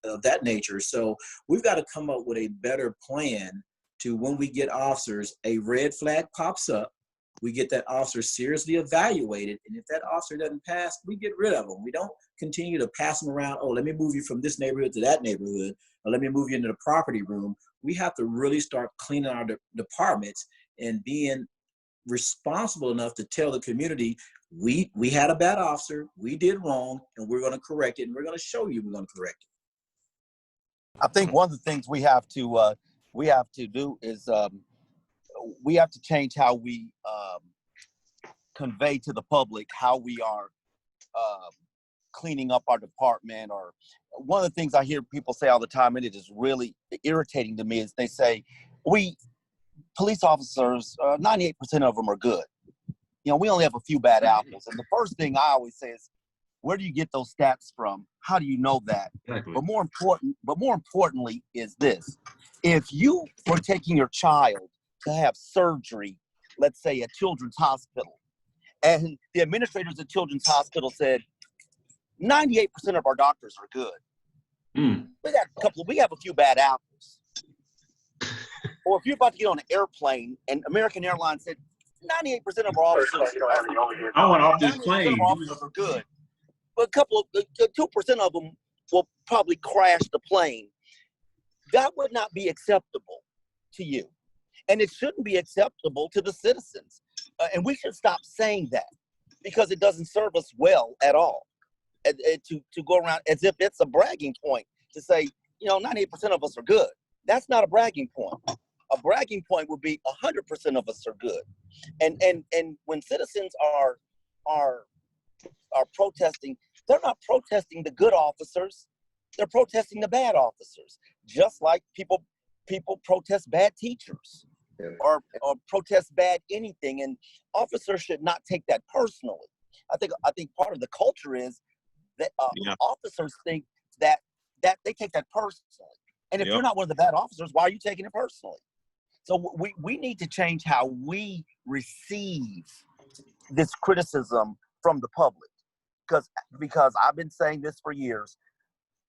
of that nature. So we've got to come up with a better plan to, when we get officers, a red flag pops up, we get that officer seriously evaluated, and if that officer doesn't pass, we get rid of them. We don't continue to pass them around. Oh, let me move you from this neighborhood to that neighborhood, or let me move you into the property room. We have to really start cleaning our departments and being responsible enough to tell the community, we had a bad officer, we did wrong, and we're going to correct it, and we're going to show you we're going to correct it. I think one of the things we have to do is we have to change how we convey to the public how we are cleaning up our department. Or one of the things I hear people say all the time, and it is really irritating to me, is they say, police officers, 98% of them are good. You know, we only have a few bad apples. And the first thing I always say is, where do you get those stats from? How do you know that? Exactly. But more importantly is this: if you were taking your child to have surgery, let's say at Children's Hospital, and the administrators at Children's Hospital said 98% of our doctors are good. We have a few bad apples. Or if you're about to get on an airplane and American Airlines said 98% of our officers I want off this plane. are good, but 2% of them will probably crash the plane. That would not be acceptable to you, and it shouldn't be acceptable to the citizens. And we should stop saying that, because it doesn't serve us well at all. To go around as if it's a bragging point to say, 98% of us are good. That's not a bragging point. A bragging point would be 100% of us are good. And when citizens are protesting, they're not protesting the good officers. They're protesting the bad officers. Just like people protest bad teachers, or protest bad anything. And officers should not take that personally. I think part of the culture is that officers think that they take that personally. And if you're not one of the bad officers, why are you taking it personally? So we need to change how we receive this criticism from the public, because I've been saying this for years.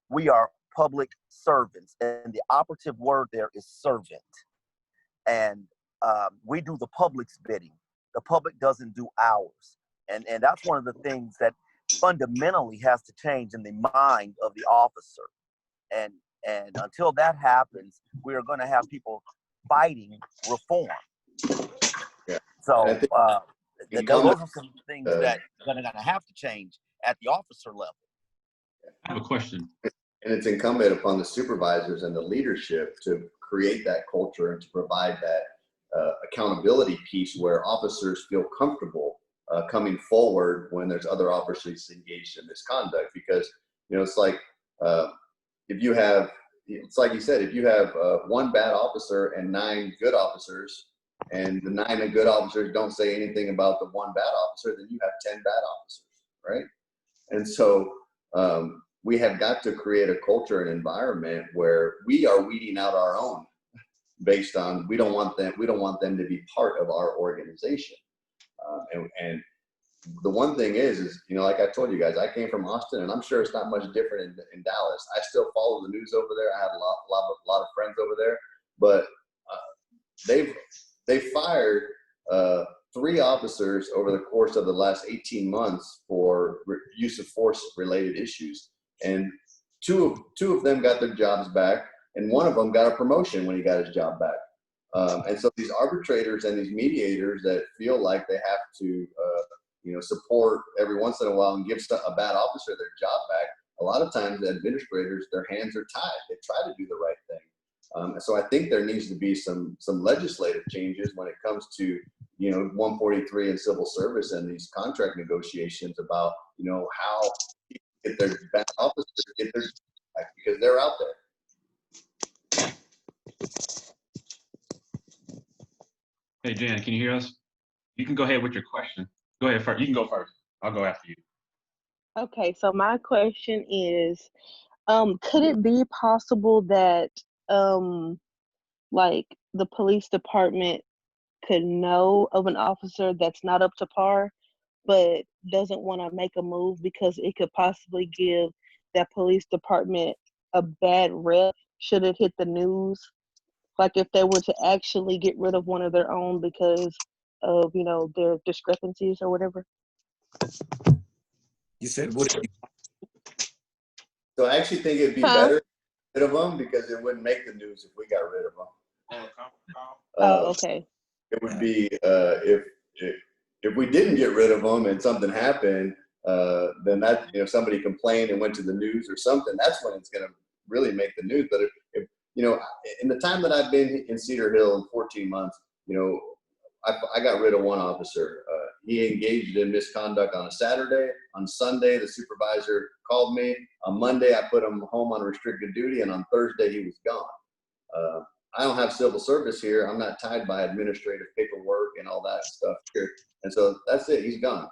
We are public servants, and the operative word there is servant. And we do the public's bidding. The public doesn't do ours. And that's one of the things that fundamentally has to change in the mind of the officer. And until that happens, we are going to have people fighting reform. Yeah. So those are some things that are going to have to change at the officer level. I have a question. And it's incumbent upon the supervisors and the leadership to create that culture and to provide that accountability piece where officers feel comfortable coming forward when there's other officers engaged in misconduct. Because, it's like, it's like you said, if you have one bad officer and 9 good officers, and the 9 good officers don't say anything about the one bad officer, then you have 10 bad officers, right? And so we have got to create a culture and environment where we are weeding out our own based on we don't want them to be part of our organization. And the one thing is, like I told you guys, I came from Austin, and I'm sure it's not much different in Dallas. I still follow the news over there. I have a lot of friends over there, but they fired 3 officers over the course of the last 18 months for use of force related issues, and two of them got their jobs back, and one of them got a promotion when he got his job back. And so these arbitrators and these mediators that feel like they have to support every once in a while and give a bad officer their job back, a lot of times the administrators, their hands are tied. They try to do the right thing. So I think there needs to be some legislative changes when it comes to 143 in civil service and these contract negotiations about how get their bad officers get their job back, because they're out there. Hey, Jan, can you hear us? You can go ahead with your question. Go ahead first. You can go first. I'll go after you. Okay, so my question is, could it be possible that like the police department could know of an officer that's not up to par, but doesn't want to make a move because it could possibly give that police department a bad rep should it hit the news? Like if they were to actually get rid of one of their own because of, their discrepancies or whatever? You said, would it be? So I actually think it'd be better to get rid of them, because it wouldn't make the news if we got rid of them. Oh, okay. It would be if we didn't get rid of them and something happened, then that, you know, somebody complained and went to the news or something, that's when it's going to really make the news. But if you know, in the time that I've been in Cedar Hill in 14 months, you know, I got rid of one officer. He engaged in misconduct on a Saturday. On Sunday, the supervisor called me. On Monday, I put him home on restricted duty, and on Thursday, he was gone. I don't have civil service here. I'm not tied by administrative paperwork and all that stuff here. And so that's it. He's gone.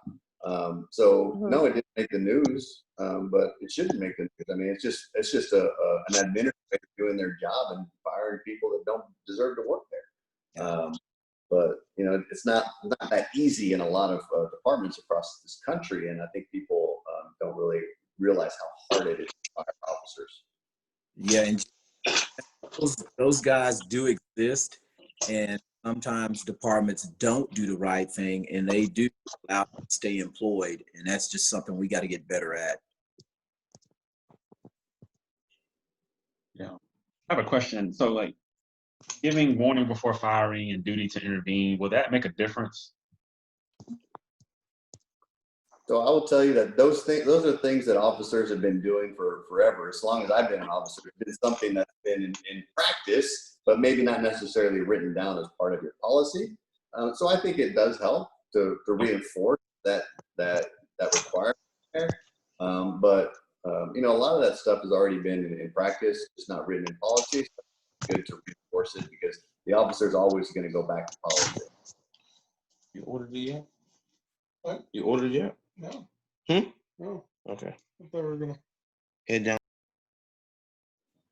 So no, it didn't make the news, but it shouldn't make the news. I mean, it's just an administrator doing their job and firing people that don't deserve to work there. But you know, it's not that easy in a lot of departments across this country, and I think people don't really realize how hard it is to fire officers. Yeah, and those guys do exist, and sometimes departments don't do the right thing, and they do allow them to stay employed, and that's just something we got to get better at. Yeah, I have a question. So, like, giving warning before firing and duty to intervene, will that make a difference? So I will tell you that those are things that officers have been doing for forever. As long as I've been an officer, it's something that's been in practice, but maybe not necessarily written down as part of your policy. So I think it does help to reinforce that requirement there. But you know, a lot of that stuff has already been in practice. It's not written in policy. So it's good to reinforce it because the officer is always going to go back to policy. You ordered it yet? What? You ordered it yet? No. No. Okay. I thought we were gonna. Head down.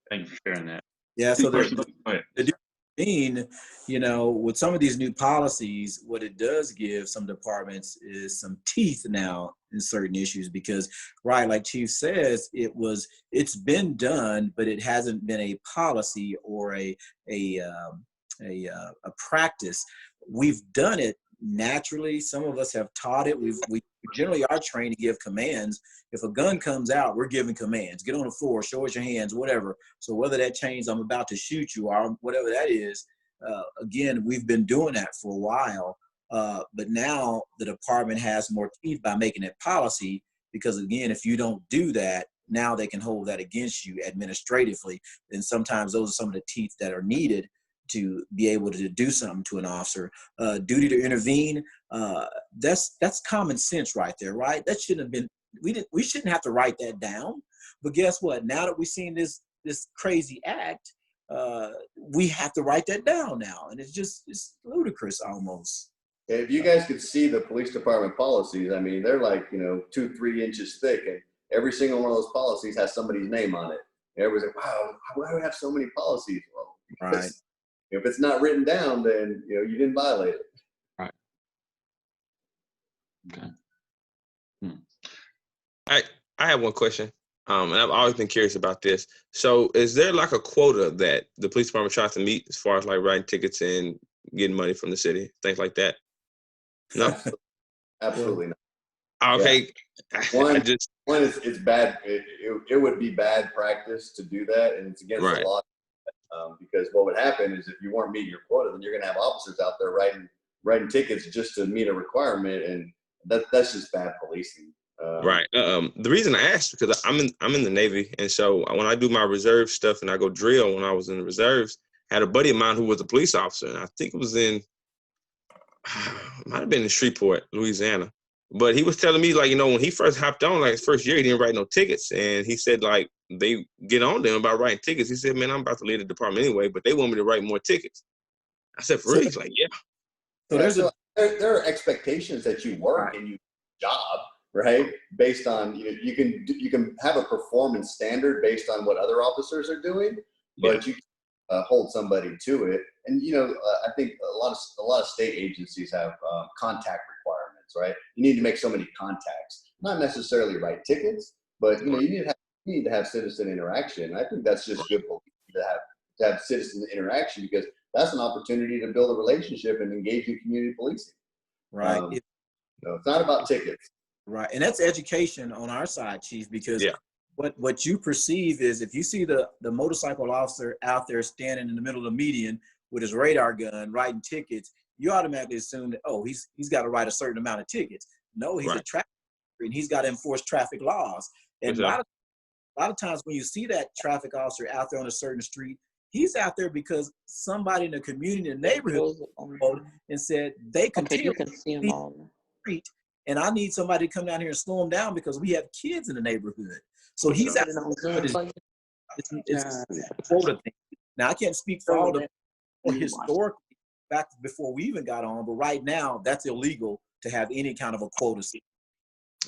Thank you for sharing that. Yeah, so Go ahead. you know, with some of these new policies, what it does give some departments is some teeth now in certain issues because, right, like Chief says, it's been done, but it hasn't been a policy or a practice. We've done it naturally. Some of us have taught it. We generally are trained to give commands. If a gun comes out, we're giving commands. Get on the floor, show us your hands, whatever. So whether that changes, I'm about to shoot you or whatever that is, again, we've been doing that for a while. But now the department has more teeth by making it policy because, again, if you don't do that, now they can hold that against you administratively. And sometimes those are some of the teeth that are needed to be able to do something to an officer. Duty to intervene, that's common sense right there, right? That shouldn't have been, we shouldn't have to write that down. But guess what? Now that we've seen this crazy act, we have to write that down now. And it's ludicrous almost. If you guys could see the police department policies, I mean, they're like, you know, 2-3 inches thick, and every single one of those policies has somebody's name on it. And everybody's like, wow, why do we have so many policies? Well, because right. If it's not written down, then you know you didn't violate it. Right. Okay. I have one question, and I've always been curious about this. So, is there like a quota that the police department tries to meet as far as like writing tickets and getting money from the city, things like that? No, Absolutely not. Okay. Yeah. One is it's bad. It would be bad practice to do that, and it's against the law. Because what would happen is if you weren't meeting your quota, then you're going to have officers out there writing tickets just to meet a requirement, and that's just bad policing. Right. The reason I asked because I'm in the Navy, and so when I do my reserve stuff and I go drill, when I was in the reserves, I had a buddy of mine who was a police officer, and I think it was might have been in Shreveport, Louisiana. But he was telling me, like, you know, when he first hopped on, like his first year, he didn't write no tickets. And he said, like, they get on them about writing tickets. He said, man, I'm about to leave the department anyway, but they want me to write more tickets. I said, for real? He's like, yeah. So there are expectations that you work and you job, right? Based on, you can have a performance standard based on what other officers are doing, but you hold somebody to it. And, I think a lot of state agencies have contact requirements, right? You need to make so many contacts, not necessarily write tickets, but you need to have citizen interaction. I think that's just good to have citizen interaction because that's an opportunity to build a relationship and engage in community policing. Right. It's not about tickets. Right. And that's education on our side, Chief, because what you perceive is if you see the motorcycle officer out there standing in the middle of the median with his radar gun writing tickets, you automatically assume that, oh, he's got to write a certain amount of tickets. No, he's a traffic officer, and he's got to enforce traffic laws. And a lot of times when you see that traffic officer out there on a certain street, he's out there because somebody in the community, in the neighborhood, and said they continue to see him on the street, and I need somebody to come down here and slow him down because we have kids in the neighborhood. So he's out there. It's quota thing. Now I can't speak for all the historically back before we even got on, but right now that's illegal to have any kind of a quota system.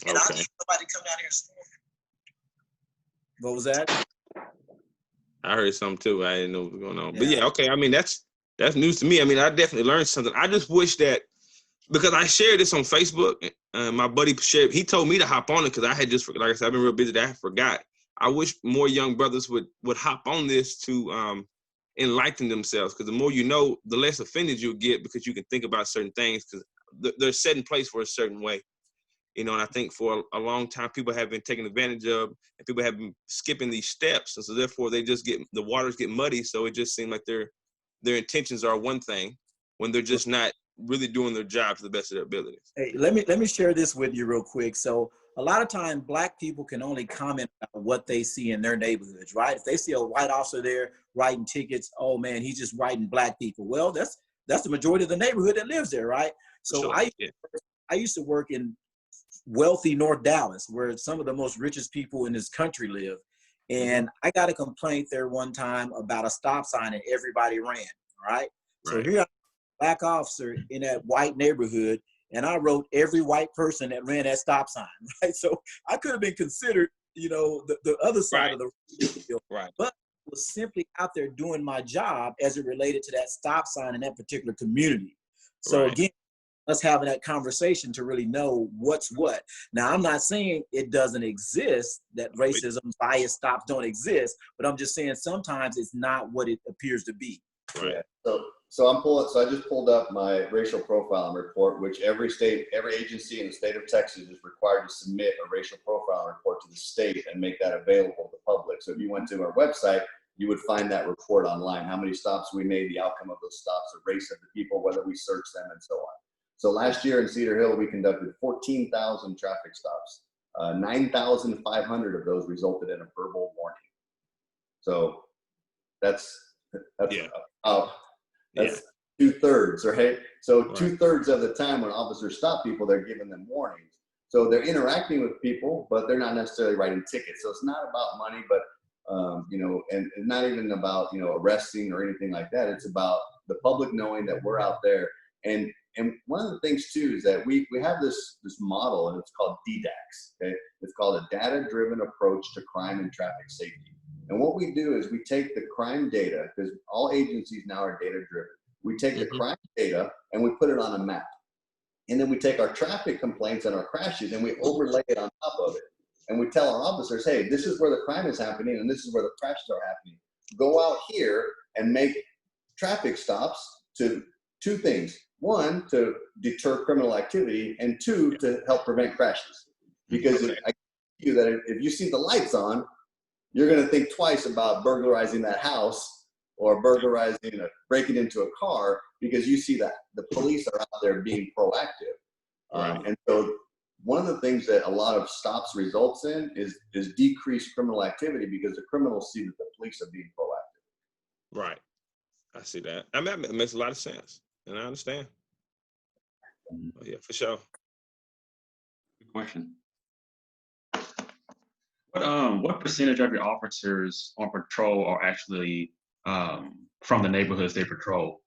And I need somebody to come down here and slow him. What was that? I heard something too. I didn't know what was going on. But yeah, okay. I mean, that's news to me. I mean, I definitely learned something. I just wish that, because I shared this on Facebook, my buddy shared, he told me to hop on it because I had just, like I said, I've been real busy that I forgot. I wish more young brothers would hop on this to enlighten themselves, because the more you know, the less offended you'll get, because you can think about certain things, because they're set in place for a certain way. You know, and I think for a long time, people have been taken advantage of, and people have been skipping these steps. And so therefore they just the waters get muddy. So it just seems like their intentions are one thing when they're just not really doing their job to the best of their abilities. Hey, let me share this with you real quick. So a lot of times Black people can only comment on what they see in their neighborhoods, right? If they see a white officer there writing tickets, oh man, he's just writing Black people. Well, that's the majority of the neighborhood that lives there, right? So Sure. I used to work in wealthy North Dallas, where some of the most richest people in this country live. And I got a complaint there one time about a stop sign and everybody ran, right? So here I'm a Black officer in that white neighborhood, and I wrote every white person that ran that stop sign, right? So I could have been considered, you know, the other side of the field, but I was simply out there doing my job as it related to that stop sign in that particular community. So again, us having that conversation to really know what's what. Now, I'm not saying it doesn't exist, that racism, bias stops don't exist, but I'm just saying sometimes it's not what it appears to be. Right. So I just pulled up my racial profiling report, which every agency in the state of Texas is required to submit a racial profiling report to the state and make that available to the public. So if you went to our website, you would find that report online, how many stops we made, the outcome of those stops, the race of the people, whether we searched them, and so on. So last year in Cedar Hill, we conducted 14,000 traffic stops. 9,500 of those resulted in a verbal warning. So that's 2/3, right? So 2/3 of the time when officers stop people, they're giving them warnings. So they're interacting with people, but they're not necessarily writing tickets. So it's not about money, but you know, and not even about, you know, arresting or anything like that. It's about the public knowing that we're out there. And one of the things too is that we have this model, and it's called DDAX. Okay, it's called a data-driven approach to crime and traffic safety. And what we do is we take the crime data, because all agencies now are data-driven. We take the crime data and we put it on a map, and then we take our traffic complaints and our crashes and we overlay it on top of it. And we tell our officers, hey, this is where the crime is happening and this is where the crashes are happening. Go out here and make traffic stops to two things. One, to deter criminal activity, and two, to help prevent crashes. Because I guarantee you that if you see the lights on, you're going to think twice about burglarizing that house or breaking into a car, because you see that the police are out there being proactive. And so one of the things that a lot of stops results in is decreased criminal activity, because the criminals see that the police are being proactive. Right. I see that. I mean, it makes a lot of sense, and I understand. Oh, yeah, for sure. Good question. What percentage of your officers on patrol are actually from the neighborhoods they patrol?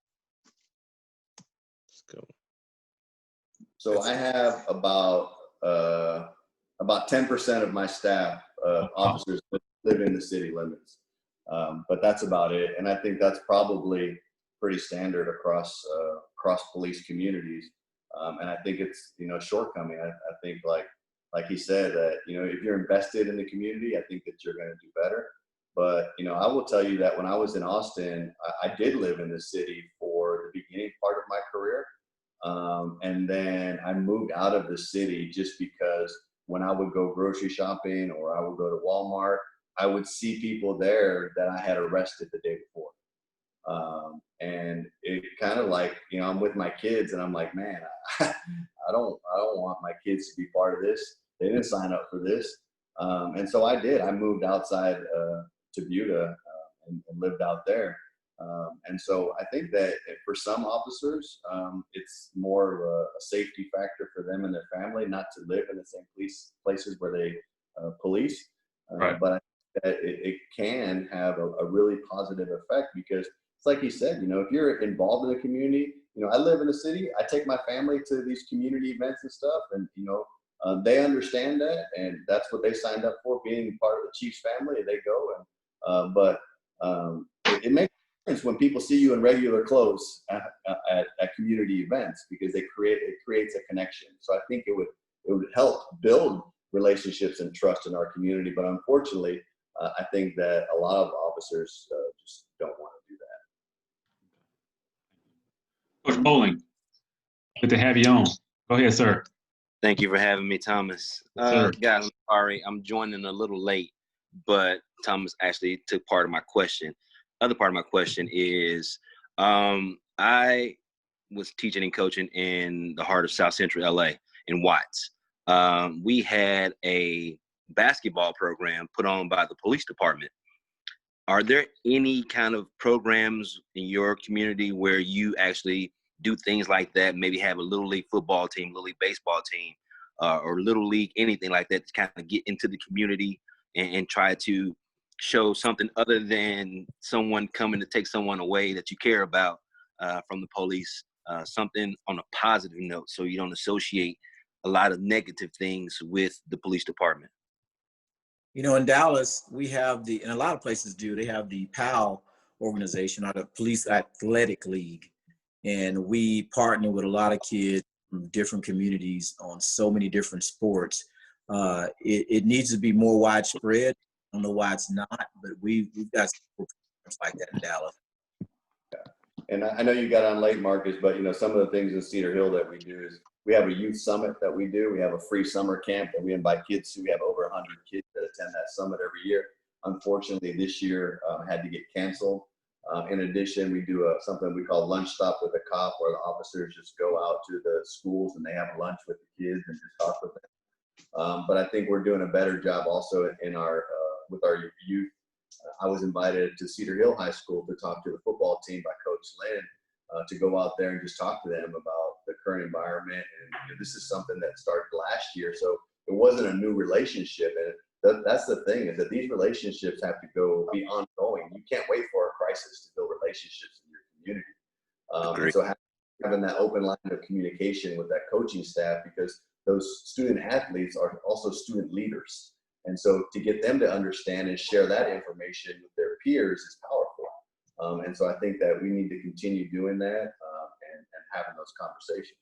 Let's go. So I have about 10% of my staff officers live in the city limits, but that's about it. And I think that's probably pretty standard across police communities. And I think it's, you know, a shortcoming. I think like he said, that, you know, if you're invested in the community, I think that you're going to do better. But, you know, I will tell you that when I was in Austin, I did live in the city for the beginning part of my career. And then I moved out of the city just because when I would go grocery shopping or I would go to Walmart, I would see people there that I had arrested the day before. And it kind of like, you know, I'm with my kids and I'm like, man, I don't want my kids to be part of this. They didn't sign up for this. And so I did. I moved outside to Buda and lived out there. And so I think that for some officers, it's more of a safety factor for them and their family not to live in the same places where they police. Right. But I think that it can have a really positive effect, because it's like you said, you know, if you're involved in the community, you know, I live in the city, I take my family to these community events and stuff, and, you know, they understand that, and that's what they signed up for, being part of the Chiefs family. They go, and it makes sense when people see you in regular clothes at community events, because it creates a connection. So I think it would help build relationships and trust in our community. But unfortunately, I think that a lot of officers just don't want to do that. Coach Bowling, good to have you on. Go ahead, sir. Thank you for having me, Thomas. Sure. Guys, I'm sorry, I'm joining a little late, but Thomas actually took part of my question. Other part of my question is, I was teaching and coaching in the heart of South Central LA in Watts. We had a basketball program put on by the police department. Are there any kind of programs in your community where you actually do things like that? Maybe have a little league football team, little league baseball team, or little league, anything like that, to kind of get into the community and try to show something other than someone coming to take someone away that you care about from the police, something on a positive note, so you don't associate a lot of negative things with the police department? You know, in Dallas, we have and a lot of places do, they have the PAL organization, or the Police Athletic League. And we partner with a lot of kids from different communities on so many different sports. It needs to be more widespread. I don't know why it's not, but we've got programs like that in Dallas. And I know you got on late, Marcus, but, you know, some of the things in Cedar Hill that we do is we have a youth summit that we do. We have a free summer camp that we invite kids to. We have over 100 kids that attend that summit every year. Unfortunately, this year had to get canceled. In addition, we do something we call lunch stop with a cop, where the officers just go out to the schools and they have lunch with the kids and just talk with them. But I think we're doing a better job also in our with our youth. I was invited to Cedar Hill High School to talk to the football team by Coach Lynn, to go out there and just talk to them about the current environment. And, you know, this is something that started last year, so it wasn't a new relationship. And that's the thing, is that these relationships have to be ongoing. You can't wait for a crisis to build relationships in your community. And so having that open line of communication with that coaching staff, because those student athletes are also student leaders. And so to get them to understand and share that information with their peers is powerful. And so I think that we need to continue doing that and having those conversations.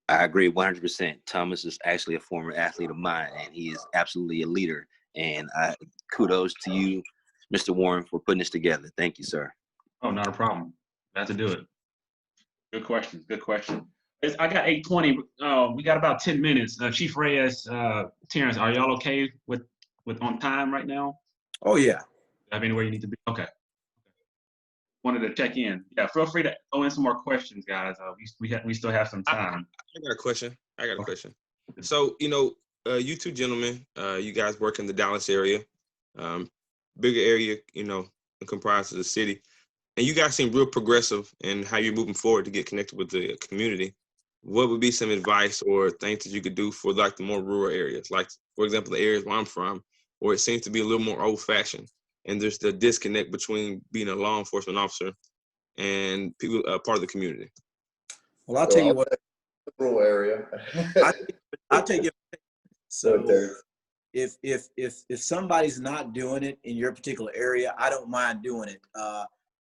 I agree 100%. Thomas is actually a former athlete of mine, and he is absolutely a leader. And kudos to you, Mr. Warren, for putting this together. Thank you, sir. Oh, not a problem. Glad to do it. Good question. Good question. I got 8:20. We got about 10 minutes. Chief Reyes, Terrance, are y'all okay with on time right now? Oh, yeah. Have anywhere you need to be? Okay. Wanted to check in. Yeah, feel free to throw in some more questions, guys. We still have some time. I got a question. So, you know, you two gentlemen, you guys work in the Dallas area, bigger area, you know, comprised of the city. And you guys seem real progressive in how you're moving forward to get connected with the community. What would be some advice or things that you could do for like the more rural areas? Like, for example, the areas where I'm from, where it seems to be a little more old fashioned, and there's the disconnect between being a law enforcement officer and people, part of the community. Well, I'll tell you what. Rural area. I'll tell you. So if somebody's not doing it in your particular area, I don't mind doing it.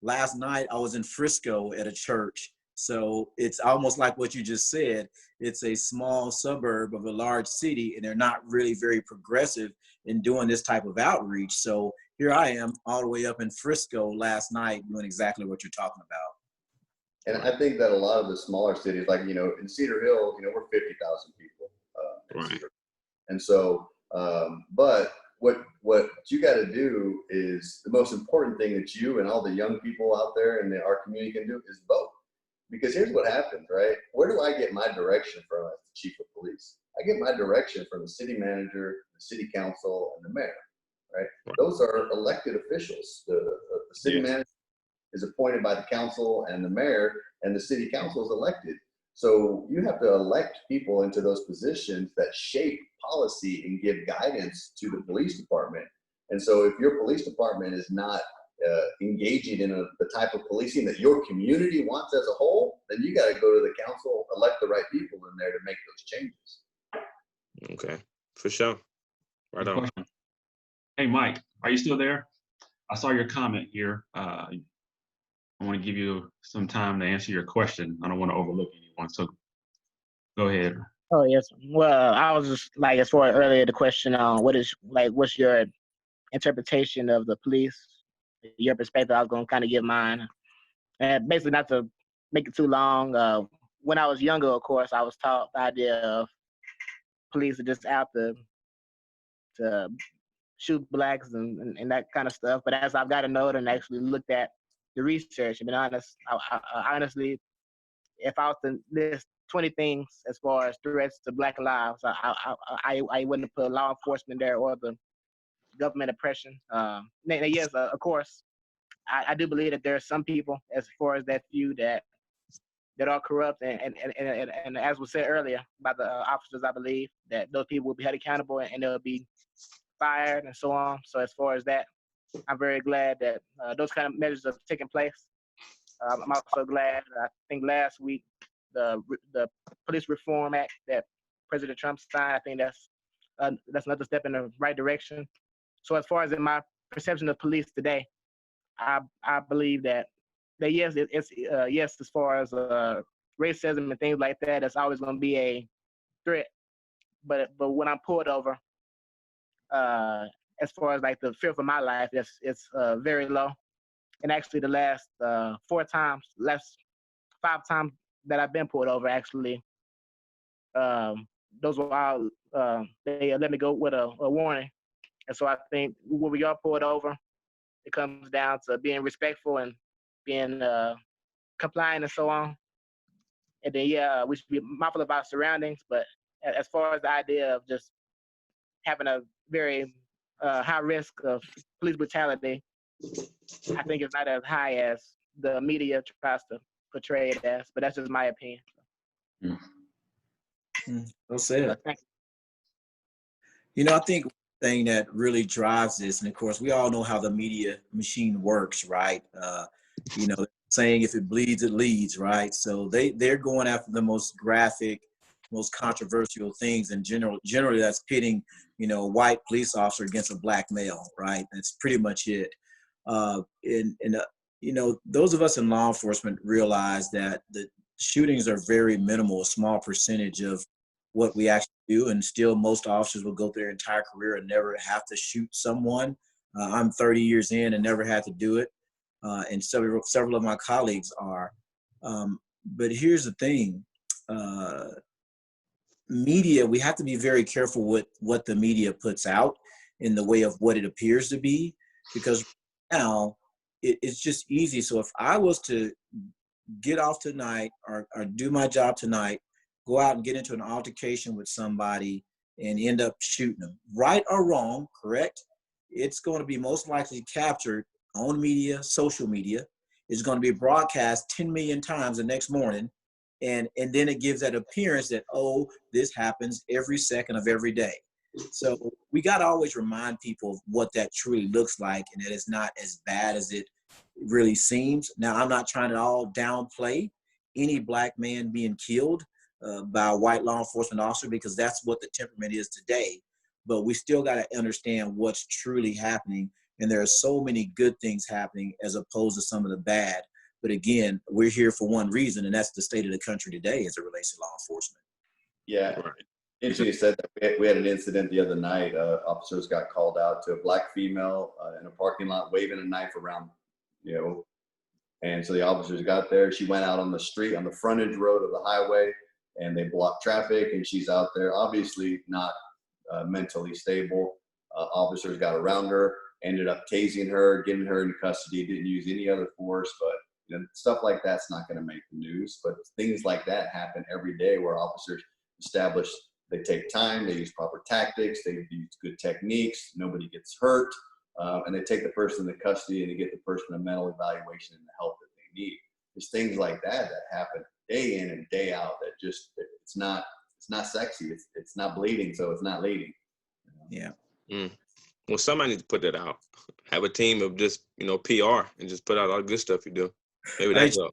Last night I was in Frisco at a church. So it's almost like what you just said. It's a small suburb of a large city, and they're not really very progressive in doing this type of outreach. So here I am all the way up in Frisco last night doing exactly what you're talking about. And I think that a lot of the smaller cities, like, you know, in Cedar Hill, you know, we're 50,000 people. Right. And so, but what you got to do is the most important thing that you and all the young people out there in our community can do is vote. Because here's what happens, right? Where do I get my direction from as the chief of police? I get my direction from the city manager, the city council, and the mayor, right? Those are elected officials. The city manager is appointed by the council and the mayor, and the city council is elected. So you have to elect people into those positions that shape policy and give guidance to the police department. And so if your police department is not engaging in the type of policing that your community wants as a whole, then you got to go to the council, elect the right people in there to make those changes. Okay, for sure. Right on. Hey, Mike, are you still there? I saw your comment here. I want to give you some time to answer your question. I don't want to overlook anyone, so go ahead. Oh, yes. Well, I was just like, as far as earlier, the question on what's your interpretation of the police, your perspective. I was going to kind of give mine. And basically, not to make it too long, when I was younger, of course, I was taught the idea of police are just out to shoot blacks and that kind of stuff. But as I've gotten older and actually looked at the research, to be honest, I honestly, if I was to list 20 things as far as threats to black lives, I wouldn't put law enforcement there or the government oppression. Yes, of course, I do believe that there are some people, as far as that few that are corrupt, and as was said earlier by the officers, I believe that those people will be held accountable and they'll be fired and so on. So as far as that, I'm very glad that those kind of measures are taking place. I'm also glad, I think last week, the Police Reform Act that President Trump signed, I think that's another step in the right direction. So as far as in my perception of police today, I believe that yes, yes, as far as racism and things like that, that's always going to be a threat. But when I'm pulled over, as far as like the fear for my life, it's very low. And actually, the last 5 times that I've been pulled over, actually, those were all, they let me go with a warning. And so I think when we are pulled over, it comes down to being respectful and being compliant and so on. And then, we should be mindful of our surroundings. But as far as the idea of just having a very high risk of police brutality, I think it's not as high as the media tries to portray it as, but that's just my opinion. Well said. You know, I think one thing that really drives this, and of course, we all know how the media machine works, right? You know, saying if it bleeds, it leads, right? So they're going after the most graphic, most controversial things, and generally that's pitting, you know, a white police officer against a black male, right? That's pretty much it. You know, those of us in law enforcement realize that the shootings are very minimal, a small percentage of what we actually do, and still most officers will go through their entire career and never have to shoot someone. I'm 30 years in and never had to do it, and several of my colleagues are. But here's the thing. Media, we have to be very careful with what the media puts out in the way of what it appears to be, because now it's just easy. So if I was to get off tonight or do my job tonight, go out and get into an altercation with somebody and end up shooting them, right or wrong, correct? It's going to be most likely captured on media, social media. It's going to be broadcast 10 million times the next morning. And then it gives that appearance that, oh, this happens every second of every day. So we got to always remind people of what that truly looks like, and that it's not as bad as it really seems. Now, I'm not trying to all downplay any black man being killed by a white law enforcement officer, because that's what the temperament is today. But we still got to understand what's truly happening. And there are so many good things happening as opposed to some of the bad. But again, we're here for one reason, and that's the state of the country today as it relates to law enforcement. Yeah. Interesting you said that. We had an incident the other night. Officers got called out to a black female in a parking lot waving a knife around, you know. And so the officers got there. She went out on the street, on the frontage road of the highway, and they blocked traffic. And she's out there, obviously not mentally stable. Officers got around her, ended up tasing her, getting her into custody, didn't use any other force, but you know, stuff like that's not going to make the news. But things like that happen every day where officers establish, they take time, they use proper tactics, they use good techniques, nobody gets hurt, and they take the person into custody and they get the person a mental evaluation and the help that they need. There's things like that happen day in and day out that just, it's not sexy. It's not bleeding, so it's not leading. Yeah. Well, somebody needs to put that out. Have a team of just, you know, PR and just put out all the good stuff you do. Maybe that's up.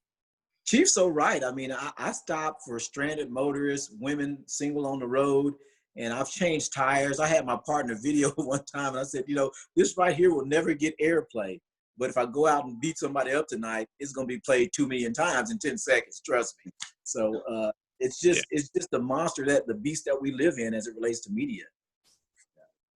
Chief's so right. I mean, I stopped for stranded motorists, women single on the road, and I've changed tires. I had my partner video one time, and I said, you know, this right here will never get airplay. But if I go out and beat somebody up tonight, it's going to be played 2 million times in 10 seconds. Trust me. So it's just the monster, the beast that we live in as it relates to media.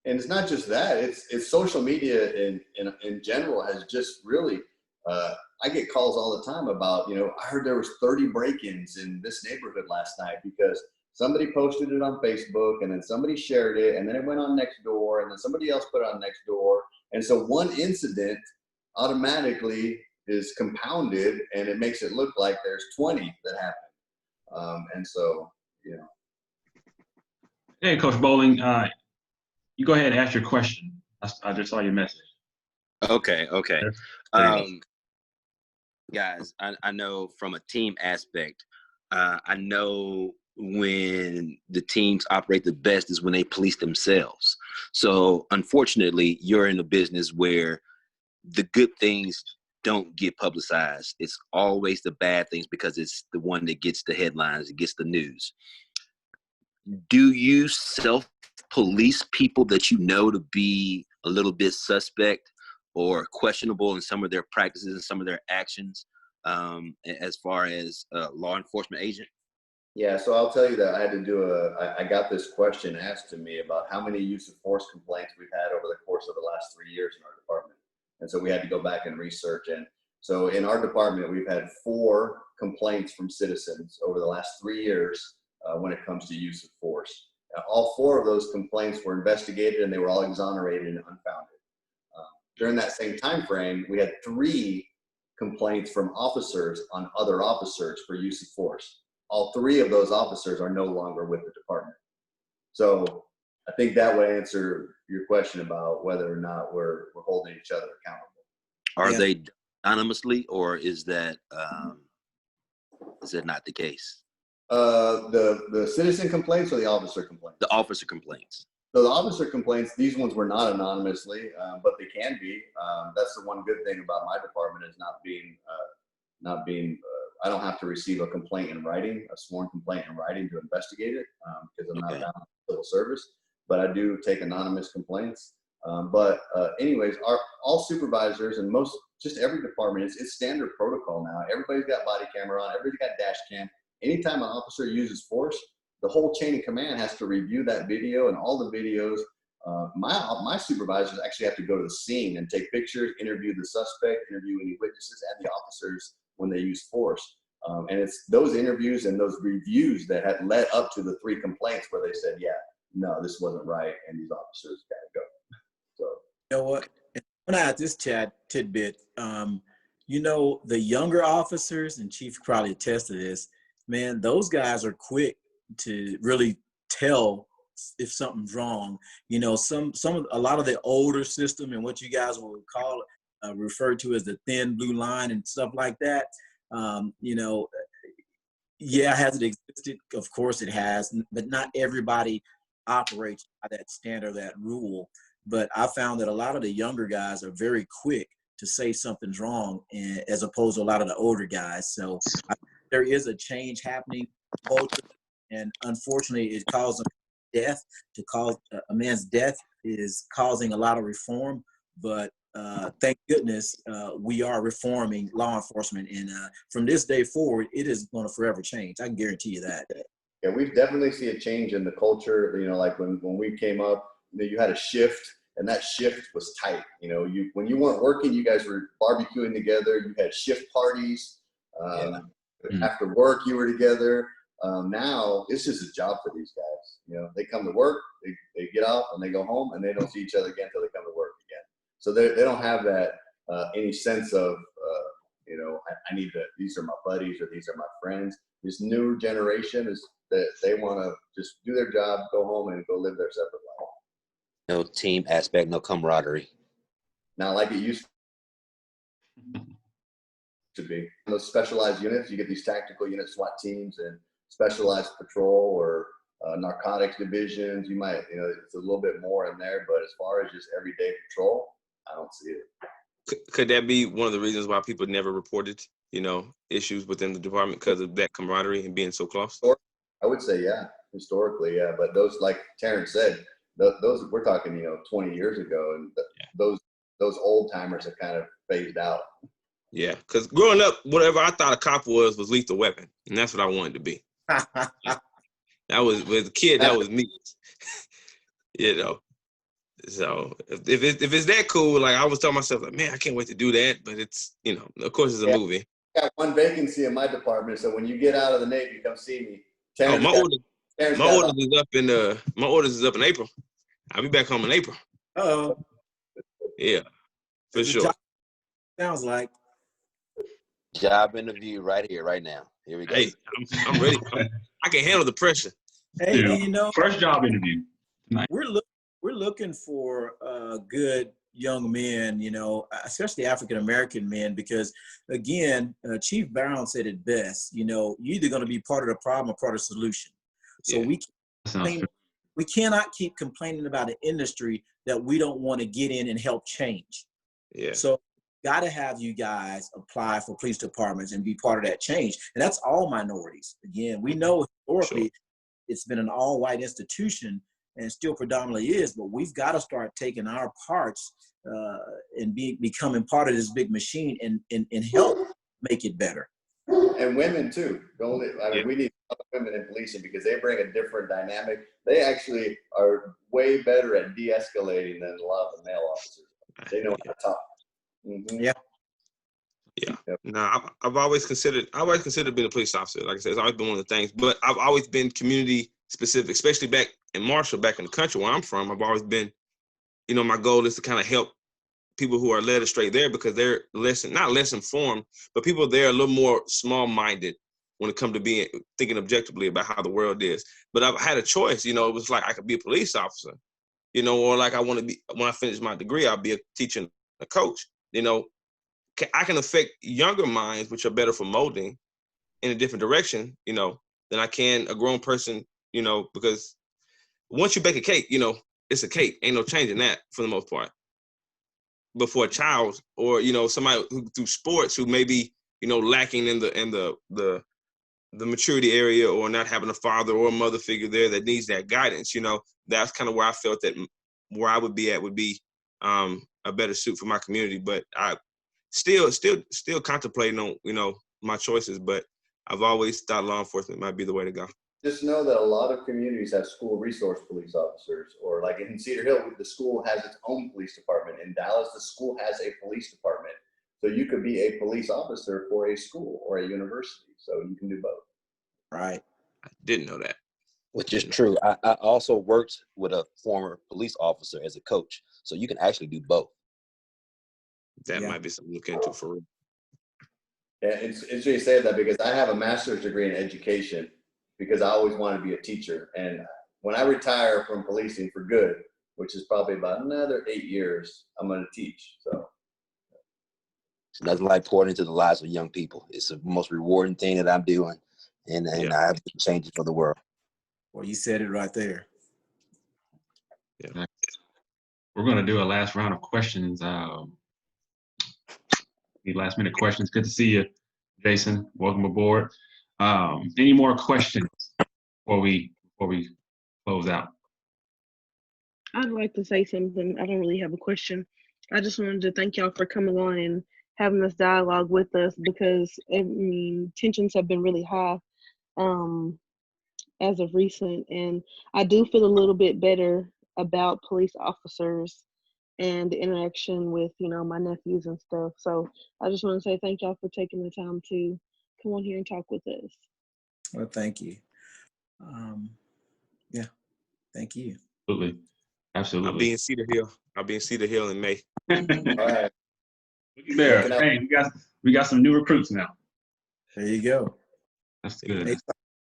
And it's not just that, it's social media in general has just really, I get calls all the time about, you know, I heard there was 30 break-ins in this neighborhood last night because somebody posted it on Facebook and then somebody shared it and then it went on next door and then somebody else put it on next door. And so one incident automatically is compounded and it makes it look like there's 20 that happened. And so, you know. Hey, Coach Bowling, you go ahead and ask your question. I just saw your message. Okay. Guys, I know from a team aspect, I know when the teams operate the best is when they police themselves. So unfortunately, you're in a business where the good things don't get publicized. It's always the bad things because it's the one that gets the headlines, it gets the news. Do you self-police people that you know to be a little bit suspect or questionable in some of their practices and some of their actions as far as a law enforcement agent? Yeah, so I'll tell you that I had to do I got this question asked to me about how many use of force complaints we've had over the course of the last 3 years in our department. And so we had to go back and research. And so in our department, we've had 4 complaints from citizens over the last 3 years when it comes to use of force. All 4 of those complaints were investigated and they were all exonerated and unfounded. During that same time frame, we had 3 complaints from officers on other officers for use of force. All 3 of those officers are no longer with the department. So I think that would answer your question about whether or not we're holding each other accountable. Are they anonymously, or is that not the case? The citizen complaints or the officer complaints? The officer complaints. So the officer complaints, these ones were not anonymously, but they can be. That's the one good thing about my department is not being. I don't have to receive a complaint in writing, a sworn complaint in writing to investigate it because I'm not bound to civil service. But I do take anonymous complaints. Anyways, all supervisors and just every department, it's standard protocol now. Everybody's got body camera on, everybody's got dash cam. Anytime an officer uses force, the whole chain of command has to review that video and all the videos. My supervisors actually have to go to the scene and take pictures, interview the suspect, interview any witnesses and the officers when they use force. And it's those interviews and those reviews that had led up to the 3 complaints where they said, yeah, no, this wasn't right, and these officers got to go. So you know what? When I had this tidbit, you know, the younger officers, and Chief probably attest to this, man, those guys are quick to really tell if something's wrong. You know, a lot of the older system and what you guys will call refer to as the thin blue line and stuff like that. You know, has it existed? Of course it has, but not everybody operates by that standard, that rule. But I found that a lot of the younger guys are very quick to say something's wrong, as opposed to a lot of the older guys. So there is a change happening, and unfortunately, it caused death. A man's death is causing a lot of reform, but thank goodness we are reforming law enforcement, and from this day forward, it is going to forever change. I can guarantee you that. Yeah, we've definitely seen a change in the culture. You know, like when we came up, you know, you had a shift, and that shift was tight. You know, when you weren't working, you guys were barbecuing together. You had shift parties. After work, you were together. Now it's just a job for these guys. You know, they come to work, they get off, and they go home, and they don't see each other again until they come to work again. So they don't have that any sense of you know, I need to. These are my buddies or these are my friends. This new generation is that they want to just do their job, go home, and go live their separate life. No team aspect, no camaraderie. Not like it used to be. In those specialized units, you get these tactical unit SWAT teams and specialized patrol or narcotics divisions. You might, you know, it's a little bit more in there, but as far as just everyday patrol, I don't see it. Could that be one of the reasons why people never reported, you know, issues within the department because of that camaraderie and being so close? I would say, yeah, historically, yeah. But those, like Terrance said, those we're talking, you know, 20 years ago, and those old timers have kind of phased out. Yeah, because growing up, whatever I thought a cop was lethal weapon, and that's what I wanted to be. That was, as a kid, that was me. You know. So if it's that cool, like I was telling myself, like, man, I can't wait to do that. But it's, you know, of course, it's a movie. I got one vacancy in my department, so when you get out of the Navy, come see me. Terrance my orders is up in April. I'll be back home in April. Oh, yeah, for sure. Sounds like Job interview right here, right now. Here we go. Hey, I'm ready. I can handle the pressure. Hey, Yeah. you know, First job interview. Nice. We're looking for good young men, you know, especially African American men, because again, Chief Brown said it best. You know, you're either going to be part of the problem or part of the solution. So we cannot keep complaining about an industry that we don't want to get in and help change. Yeah. So got to have you guys apply for police departments and be part of that change. And that's all minorities. Again, we know historically it's been an all-white institution and still predominantly is, but we've got to start taking our parts and becoming part of this big machine and help make it better. And women too. We need women in policing because they bring a different dynamic. They actually are way better at de-escalating than a lot of the male officers. They know how to talk. Mm-hmm. Yeah. Yeah. Yep. Now, I've always considered being a police officer. Like I said, it's always been one of the things. But I've always been community specific, especially back in Marshall, back in the country where I'm from. I've always been, you know, my goal is to kind of help people who are led astray there because they're not less informed, but people there are a little more small-minded when it comes to thinking objectively about how the world is. But I've had a choice, you know. It was like I could be a police officer, you know, or like I want to be, when I finish my degree, I'll be a teacher and a coach. You know, I can affect younger minds, which are better for molding in a different direction, you know, than I can a grown person, you know, because once you bake a cake, you know, it's a cake. Ain't no changing that for the most part. But for a child or, you know, somebody who through sports who may be, you know, lacking in the maturity area or not having a father or a mother figure there that needs that guidance, you know, that's kind of where I felt that where I would be at would be a better suit for my community. But I still contemplating on, you know, my choices, but I've always thought law enforcement might be the way to go. Just know that a lot of communities have school resource police officers, or like in Cedar Hill, the school has its own police department. In Dallas, the school has a police department. So you could be a police officer for a school or a university. So you can do both. Right. I didn't know that. Which is true. I also worked with a former police officer as a coach. So you can actually do both. That might be something to look into for real. Yeah, it's interesting you say that because I have a master's degree in education because I always wanted to be a teacher. And when I retire from policing for good, which is probably about another 8 years, I'm going to teach. So it's nothing like pouring into the lives of young people. It's the most rewarding thing that I'm doing. And I have to change it for the world. Well, you said it right there. Yeah. We're going to do a last round of questions. Last minute questions. Good to see you, Jason. Welcome aboard. Any more questions before we close out? I'd like to say something. I don't really have a question. I just wanted to thank y'all for coming on and having this dialogue with us because I mean tensions have been really high as of recent, and I do feel a little bit better about police officers and the interaction with, you know, my nephews and stuff. So I just want to say thank y'all for taking the time to come on here and talk with us. Well, thank you. Yeah, thank you. Absolutely. Absolutely. I'll be in Cedar Hill. I'll be in Cedar Hill in May. All right. There. Looking out. Hey, we got some new recruits now. There you go. That's good. Hey,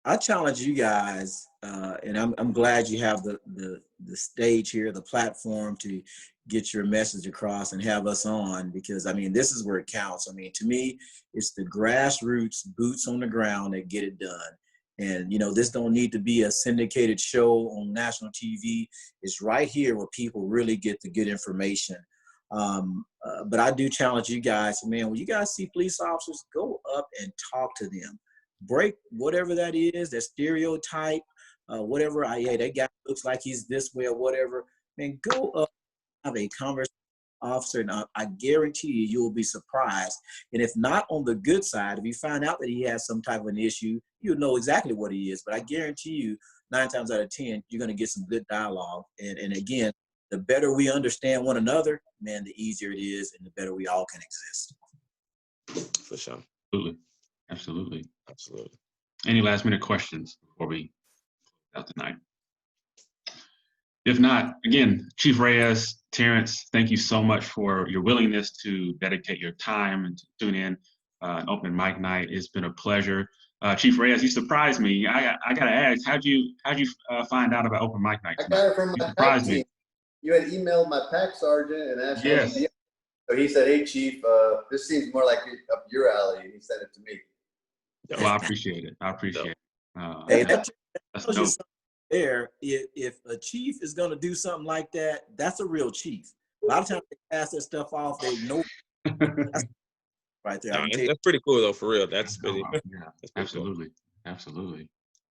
I challenge you guys, and I'm glad you have the stage here, the platform to get your message across and have us on, because I mean, this is where it counts. I mean, to me, it's the grassroots, boots on the ground that get it done. And, you know, this don't need to be a syndicated show on national TV. It's right here where people really get the good information. But I do challenge you guys, man, when you guys see police officers, go up and talk to them. Break whatever that is, that stereotype, whatever. Yeah, that guy looks like he's this way or whatever. Man, go up, have a conversation with an officer, and I guarantee you will be surprised. And if not on the good side, if you find out that he has some type of an issue, you'll know exactly what he is. But I guarantee you, 9 times out of 10, you're going to get some good dialogue. And again, the better we understand one another, man, the easier it is, and the better we all can exist. For sure. Absolutely. Absolutely. Absolutely. Any last minute questions before we close out tonight? If not, again, Chief Reyes, Terrance, thank you so much for your willingness to dedicate your time and to tune in an open mic night. It's been a pleasure. Chief Reyes, you surprised me. I gotta ask, how'd you find out about open mic night I tonight? got it from my PAC team. You had emailed my PAC sergeant and asked him. Yes. So he said, "Hey, Chief, this seems more like up your alley," and he sent it to me. Well, I appreciate it. I appreciate it. Hey, that That's tells you dope. something there. If a chief is going to do something like that, that's a real chief. A lot of times they pass that stuff off. They know right there. I can tell you. That's pretty cool though, for real. That's pretty. Yeah, That's pretty cool. absolutely. Absolutely.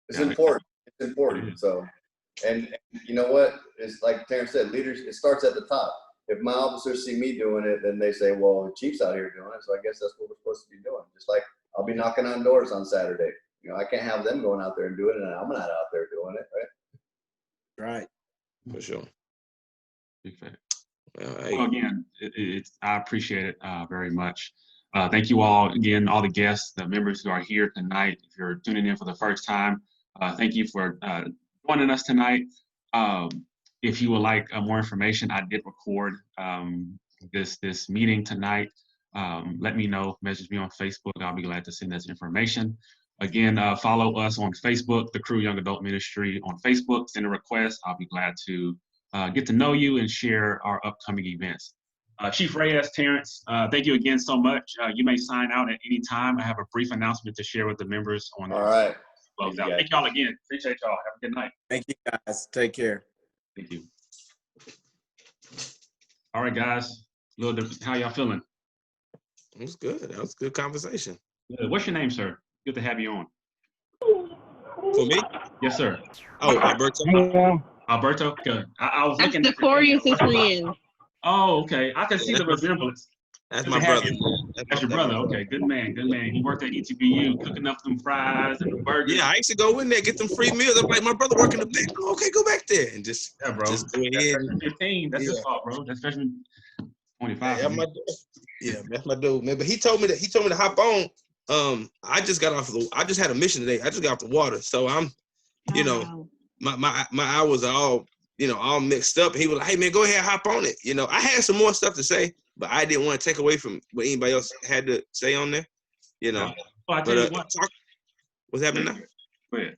It's Yeah, important. It's important. So, and you know what? It's like Terrance said, leaders. It starts at the top. If my officers see me doing it, then they say, "Well, the chief's out here doing it, so I guess that's what we're supposed to be doing." Just like I'll be knocking on doors on Saturday. You know, I can't have them going out there and doing it, and I'm not out there doing it, right? Right. For sure. big fact. Well, Well, again, I appreciate it very much. Thank you all again, all the guests, the members who are here tonight. If you're tuning in for the first time, thank you for joining us tonight. If you would like more information, I did record this meeting tonight. Let me know, message me on Facebook. I'll be glad to send this information. Again, follow us on Facebook, the Crew Young Adult Ministry on Facebook. Send a request. I'll be glad to get to know you and share our upcoming events. Chief Reyes, Terrance, thank you again so much. You may sign out at any time. I have a brief announcement to share with the members on All right. close out. Thank y'all again. Appreciate y'all. Have a good night. Thank you, guys. Take care. Thank you. All right, guys. How y'all feeling? it was good. That was a good conversation. Good. What's your name, sir? Good to have you on. For me? Yes, sir. Oh, Alberto. Alberto. Good. I was That's looking at Decorius' friend. Oh, okay. I can see the resemblance. That's Good my to have brother. you. That's your brother. Okay, good man, good man. He worked at ETBU, cooking up them fries and the burgers. Yeah, I used to go in there, get them free meals. I'm like, my brother working the back. Oh, okay, go back there and just Yeah, bro. Just go That's ahead. freshman 15. That's his fault, bro. That's freshman 25. Yeah, that's my dude, man. But he told me to hop on. I just had a mission today. I just got off the water, so I'm, you know, my hours are all mixed up. And he was like, "Hey man, go ahead, hop on it." You know, I had some more stuff to say, but I didn't want to take away from what anybody else had to say on there. You know, Well, I tell you what. What's happening now? Go ahead.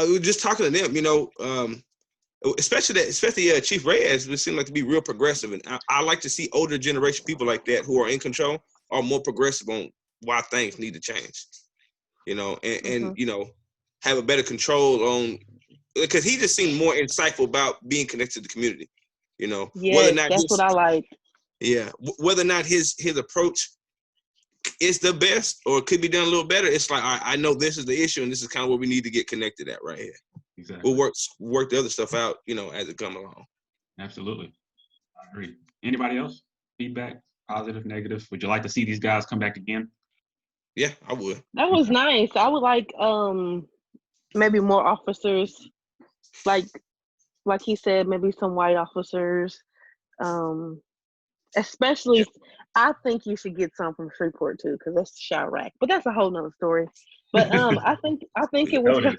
We were just talking to them, you know, especially Chief Reyes, it seemed like to be real progressive, and I like to see older generation people like that who are in control are more progressive on why things need to change, you know, and you know, have a better control on, because he just seemed more insightful about being connected to the community, you know. Yes, whether or not that's what I like. Yeah, whether or not his approach is the best or it could be done a little better, it's like, I know this is the issue and this is kind of what we need to get connected at right here. Exactly. We'll work the other stuff out, you know, as it comes along. Absolutely. I agree. Anybody else? Feedback? Positive, negative? Would you like to see these guys come back again? Yeah, I would. That was nice. I would like maybe more officers, like he said, maybe some white officers. Especially, I think you should get some from Shreveport too, because that's Chirac. But that's a whole nother story. But I think it was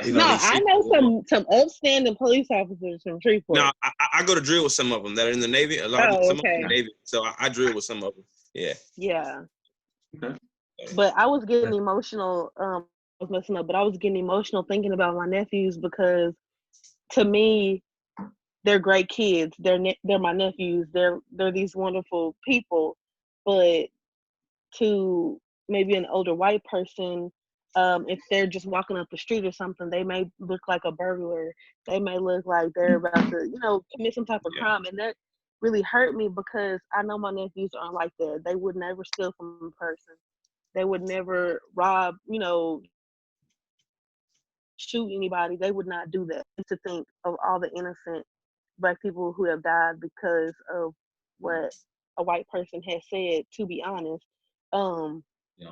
You No, know, they I see. know some upstanding police officers from Shreveport. No, I go to drill with some of them that are in the Navy. A lot of Oh, some of them in okay. the Navy. So I drill with some of them. Yeah. Yeah. Okay. But I was getting emotional. I was messing up, but I was getting emotional thinking about my nephews because, to me, they're great kids. They're my nephews. They're these wonderful people. But to maybe an older white person, if they're just walking up the street or something, they may look like a burglar. They may look like they're about to, commit some type of crime, and that really hurt me because I know my nephews aren't like that. They would never steal from a person. They would never rob, shoot anybody. They would not do that. To think of all the innocent Black people who have died because of what a white person has said, to be honest, and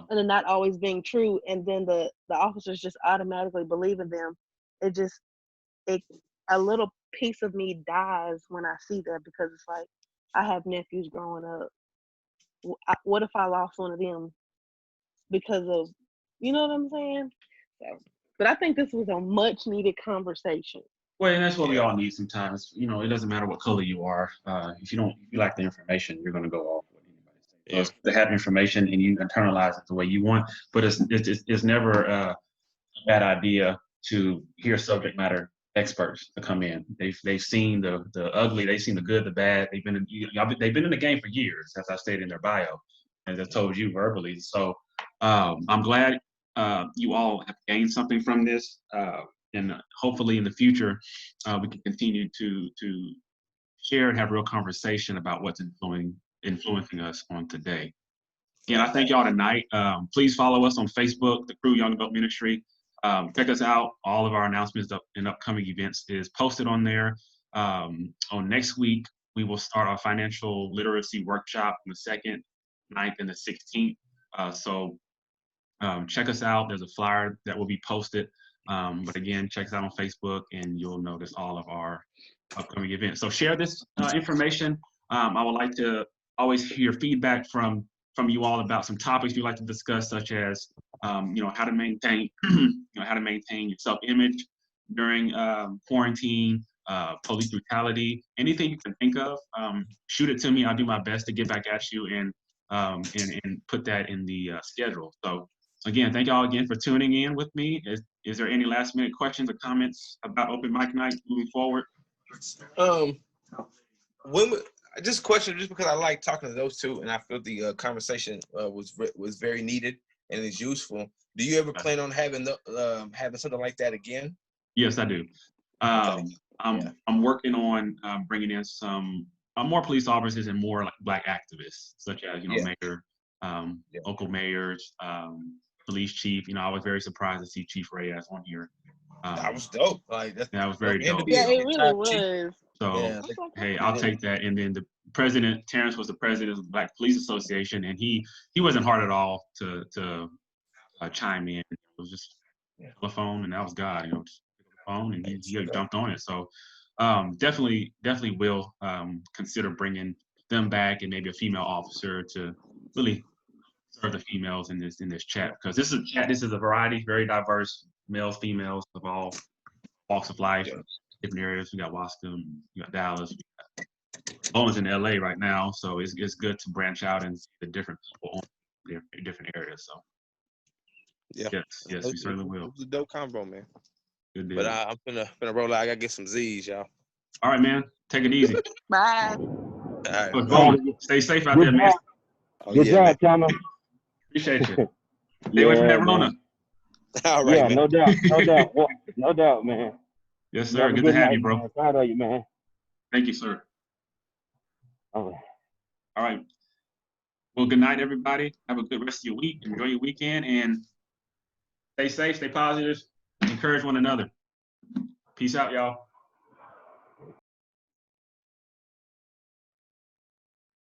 then not always being true, and then the officers just automatically believing them. A little piece of me dies when I see that, because it's like, I have nephews growing up. What if I lost one of them because of, you know what I'm saying? So, but I think this was a much needed conversation. Well, and that's what we all need sometimes. It doesn't matter what color you are. If you like the information, you're going to go off what anybody says. So it's to have information and you internalize it the way you want. But it's never a bad idea to hear subject matter experts to come in. They've seen the ugly, they've seen the good, the bad. They've been in the game for years, as I stated in their bio, as I told you verbally. So I'm glad you all have gained something from this. And hopefully in the future, we can continue to share and have real conversation about what's influencing us on today. Again, I thank y'all tonight. Please follow us on Facebook, the Crew Young Adult Ministry. Check us out. All of our announcements and upcoming events is posted on there. On next week, we will start our financial literacy workshop on the 2nd, 9th, and the 16th. So check us out. There's a flyer that will be posted. But again, check us out on Facebook and you'll notice all of our upcoming events. So share this information. I would like to always hear feedback from you all about some topics you'd like to discuss, such as how to maintain your self-image during quarantine, police brutality, anything you can think of. Shoot it to me. I'll do my best to get back at you and put that in the schedule. So again, thank y'all again for tuning in with me. Is there any last minute questions or comments about open mic night moving forward? Just a question, just because I like talking to those two, and I feel the conversation was very needed and is useful. Do you ever plan on having something like that again? Yes, I do. I'm working on bringing in some more police officers and more like Black activists, such as mayor, local mayors, police chief. I was very surprised to see Chief Reyes on here. That was dope. That was very dope. Yeah, it really was. So hey, I'll take that. And then the president, Terrance, was the president of the Black Police Association, and he wasn't hard at all to chime in. It was just telephone, and that was God. Just pick up the phone, and he jumped on it. So definitely will consider bringing them back, and maybe a female officer to really serve the females in this chat, because this is a chat. This is a variety, very diverse, males, females of all walks of life, different areas. We got Wascom, we got Dallas, we got Owens in LA right now, so it's good to branch out and see the different people on different areas. So yes, we certainly will. It was a dope combo, man. Good deal. But I'm finna roll out. I gotta get some Z's, y'all. All right, man. Take it easy. Bye. All right, bye. Stay safe out there, man. Good job, Thomas. Appreciate you. Stay away from that Rona. All right, man. No doubt. Well, no doubt, man. Yes, sir. Good to have you, bro. Man. Proud of you, man. Thank you, sir. All right. Well, good night, everybody. Have a good rest of your week. Enjoy your weekend and stay safe, stay positive, encourage one another. Peace out, y'all.